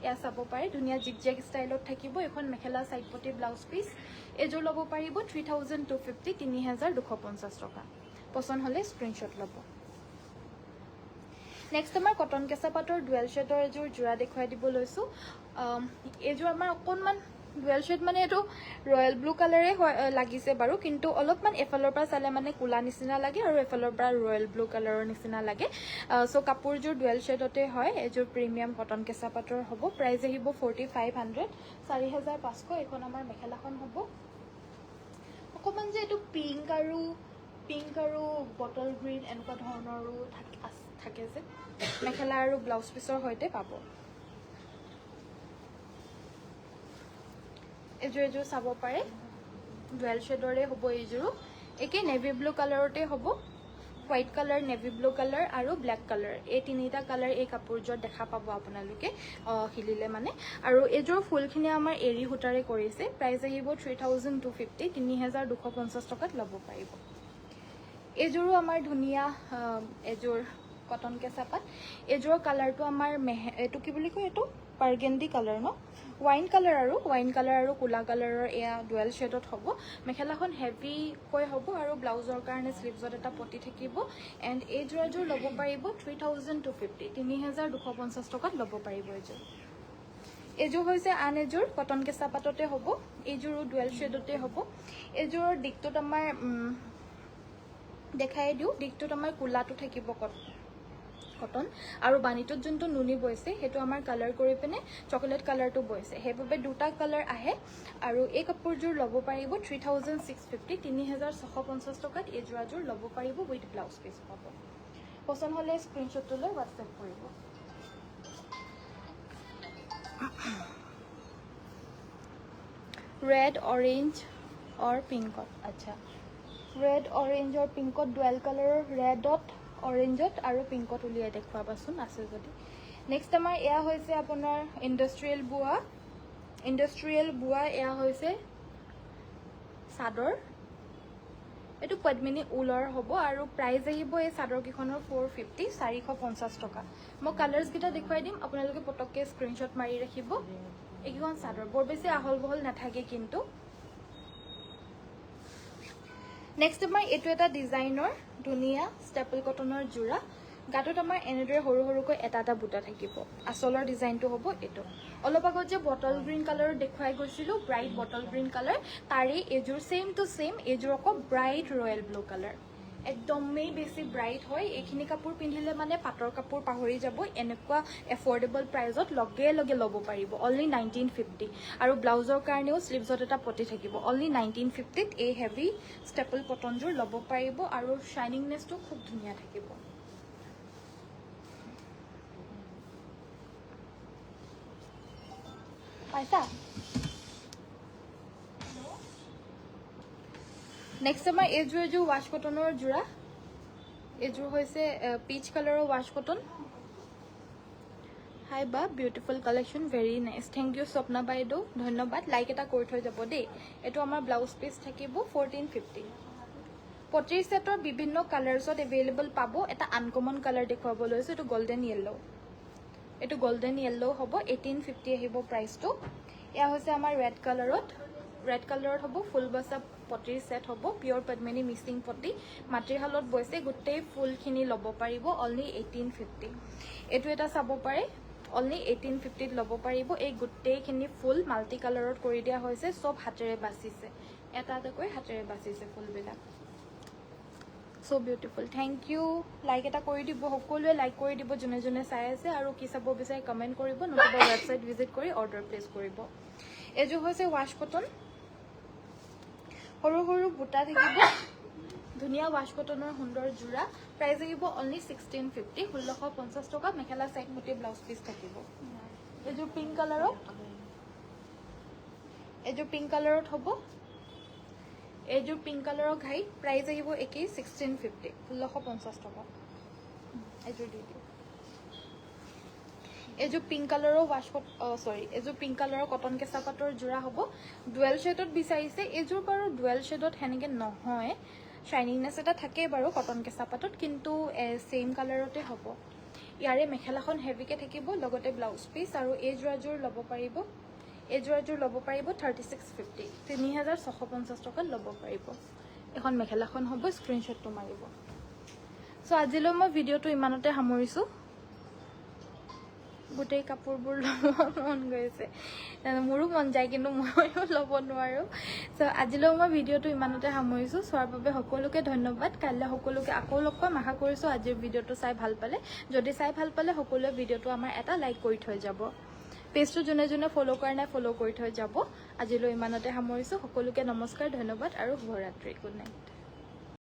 এয়া চাব পাৰে, ধুনীয়া জিগ জেগ ষ্টাইলত থাকিব। এখন মেখেলা চাইডপতি ব্লাউজ পিচ, এইযোৰ ল'ব পাৰিব 3,250, 3,250 টকা। পচন্দ হ'লে স্ক্ৰীনশ্বট ল'ব। নেক্সট আমাৰ কটন কেঁচা পাটৰ ডুৱেল শ্বেডৰ এযোৰ যোৰা দেখুৱাই দিব লৈছোঁ। এইযোৰ আমাৰ অকণমান ডুৱেল শ্বেড, মানে এইটো ৰয়েল ব্লু কালাৰে লাগিছে বাৰু, কিন্তু অলপমান এফালৰ পৰা চালে মানে ক'লা নিচিনা লাগে, আৰু এফালৰ পৰা ৰয়েল ব্লু কালাৰৰ নিচিনা লাগে। চ' কাপোৰযোৰ ডুৱেল শ্বেডতে হয়। এইযোৰ প্ৰিমিয়াম কটন কেঁচা পাটৰ হ'ব। প্ৰাইচ আহিব 4,500, 4,500। এইখন আমাৰ মেখেলাখন হ'ব। অকণমান যে এইটো পিংক আৰু বটল গ্ৰীণ এনেকুৱা ধৰণৰো থাকে যে, মেখেলা আৰু ব্লাউজ পিচৰ সৈতে পাব। এইযোৰ চাব পাৰে, ডুৱেল শ্বেডৰে হ'ব। এইযোৰো একে নেভি ব্লু কালাৰতে হ'ব। White colour, navy blue colour আৰু ব্লেক কালাৰ, এই তিনিটা কালাৰ এই কাপোৰযোৰত দেখা পাব আপোনালোকে হিলিলে মানে। আৰু এইযোৰ ফুলখিনি আমাৰ এৰী সূতাৰে কৰিছে। প্ৰাইচ আহিব 3,250, 3,250 টকাত ল'ব পাৰিব। এইযোৰো আমাৰ ধুনীয়া এযোৰ কটন কেঁচা পাট। এইযোৰৰ কালাৰটো আমাৰ এইটো কি বুলি কয়, এইটো বাৰ্গেণ্ডি কালাৰ ন, ৱাইন কালাৰ আৰু ক'লা কালাৰৰ এয়া ডুৱেল শ্বেডত হ'ব। মেখেলাখন হেভিকৈ হ'ব, আৰু ব্লাউজৰ কাৰণে স্লিভছত এটা পটি থাকিব। এণ্ড এই যোৰাযোৰ ল'ব পাৰিব 3,250, 3,250 টকাত ল'ব পাৰিব এইযোৰ। এইযোৰ হৈছে আন এযোৰ কটন কেঁচা পাটতে হ'ব। এইযোৰো ডুৱেল শ্বেডতে হ'ব। এইযোৰৰ দিশটোত আমাৰ দেখাই দিওঁ, দিশটোত আমাৰ ক'লাটো থাকিব কটন আৰু বানিটোত যোনটো নুনি বৈছে সেইটো আমাৰ কালাৰ কৰি পিনে চকলেট কালাৰটো বৈছে সেইবাবে দুটা কালাৰ আহে আৰু এই কাপোৰযোৰ ল'ব পাৰিব 3650 3650 টকাত এই যোৰাযোৰ ল'ব পাৰিব উইথ ব্লাউজ পিচ পাব পছন্দ হ'লে স্ক্ৰীনশ্বটটো লৈ হোৱাটছএপ কৰিব रेड ऑरेंज और पिंकत अच्छा रेड ऑरेंज और पिंकत डुअल कलर रेडत ऑरेंजत और पिंकत उलियाई देखुवाबाचोन आछे जदि नेक्स्ट आमार एया होइसे आपोनार इंडस्ट्रियल बुआ एया होइसे सादर एटु पद्मिनी उलर हबो आरो प्राइस आहिबो ए सादर किखনৰ 450 450 टका মই কালাৰস গিটা দেখুৱাই দিম আপোনালোকে পটককে স্ক্ৰিনশ্বট মাৰি ৰাখিব এইখন সাদৰ বৰ বেছি আহল বহল নাথাকে কিন্তু নেক্সট আমাৰ এটো এটা ডিজাইনৰ ধুনিয়া ষ্টেপল কটনৰ জোৰা গাটোত আমাৰ এনেদৰে সৰু সৰুকৈ এটা বুটা থাকিব আসলৰ ডিজাইনটো হ'ব এটো অলপ আগত যে বটল গ্ৰীণ কালাৰ দেখুৱাই গৈছিলো ব্ৰাইট বটল গ্ৰীণ কালাৰ তাৰে এজোৰ সেম টু সেম এজোৰ আকৌ ব্ৰাইট ৰয়েল ব্লু কালাৰ একদমেই বেছি ব্ৰাইট হয় এইখিনি কাপোৰ পিন্ধিলে মানে পাটৰ কাপোৰ পাহৰি যাব এনেকুৱা এফৰ্ডেবল প্ৰাইজত লগে লগে ল'ব পাৰিব অনলি 1950 আৰু ব্লাউজৰ কাৰণেও স্লিভছত এটা পটি থাকিব অনলি 1950 ত এই হেভি ষ্টেপল কটনযোৰ ল'ব পাৰিব আৰু শাইনিংনেছটো খুব ধুনীয়া থাকিব পাইছা नेक्स्ट आमार एजोर वाश कटनर जोड़ा एजोर होइसे पीच कलर वाश कटन हाई बा beautiful collection very nice thank you Swapna बाइदेव धन्यवाद लाइक एटा कर थৈ যাব দেই এটো আমাৰ ব্লাউজ পিস থাকিব 1450 পট্ৰি সেটৰ বিভিন্ন কালাৰছত अवेलेबल পাবো এটা আনকমন কালাৰ দেখুৱাব লৈছো এটো গোল্ডেন येलो হ'ব 1850 আহিব প্ৰাইসটো এয়া হৈছে আমাৰ ৰেড কালাৰত হ'ব ফুল বসা পটিৰ সেট হ'ব পিওৰ পদ্মিনী মিক্সিং পটি মাটিৰ হালত বৈছে গুটেই ফুলখিনি ল'ব পাৰিব অনলি 1850 এটো এটা চাব পাৰে অনলি 1850 ল'ব পাৰিব এই গুটেইখিনি ফুল মাল্টি কালাৰত কৰি দিয়া হৈছে সব হাতেৰে বাছিছে এটাকৈ হাতেৰে বাছিছে ফুলবিলাক so beautiful thank you like এটা কৰি দিব সকলোৱে লাইক কৰি দিব জনে জনে চাই আছে আৰু কি চাব বিচাৰে কমেন্ট কৰিব নতুবা ওয়েবসাইট ভিজিট কৰি অৰ্ডাৰ প্লেস কৰিব এজো হৈছে ওয়াশ কটন সৰু সৰু বুটা থাকিব ধুনিয়া ওয়াশ কটনৰ সুন্দৰ জোৰা প্ৰাইস আহিব অনলি 1650 1650 টকা মেখেলা সাইড মুটি ব্লাউজ পিস থাকিব এজো পিংক কালাৰত হ'ব এজো পিংক কালাৰৰ ঘাই প্ৰাইস আহিব একেই 1650 1650 টকা এজো দি দিও এজো পিংক কালাৰৰ এজো পিংক কালাৰৰ কটন কেঁচা পাটৰ জোৰা হ'ব ডুৱেল শেডত বিচাৰিছে এজোৰ বাৰু ডুৱেল শেডত হেনেকে নহয় শাইনিংনেছ এটা থাকে বাৰু কটন কেঁচা পাটত কিন্তু সেম কালাৰতে হ'ব ইয়াৰে মেখেলাখন হেভিকে থাকিব লগতে ব্লাউজ পিস আৰু এই জোৰাযোৰ ল'ব পাৰিব 3650 3650 টকা ল'ব পাৰিব এখন মেখেলাখন হ'ব স্ক্ৰিনশ্বটটো মাৰিব সো আজিলৈ মই ভিডিওটো ইমানতে সামৰিছো গোটেই কাপোৰবোৰ ল'ব মন গৈছে মোৰো মন যায় কিন্তু মইও ল'ব নোৱাৰো সো আজিলৈ মই ভিডিওটো ইমানতে সামৰিছো চোৱাৰ বাবে সকলোকে ধন্যবাদ কাইলৈ সকলোকে আকৌ লগ পাম আশা কৰিছো আজিৰ ভিডিওটো চাই ভাল পালে যদি চাই ভাল পালে সকলোৱে ভিডিওটো আমাৰ এটা লাইক কৰি থৈ যাব পেজটো জনে জনে ফলো কৰা নাই ফলো কৰি থৈ যাব আজিলৈ ইমানতে সামৰিছো সকলোকে নমস্কাৰ ধন্যবাদ আৰু শুভৰাত্ৰি গুড নাইট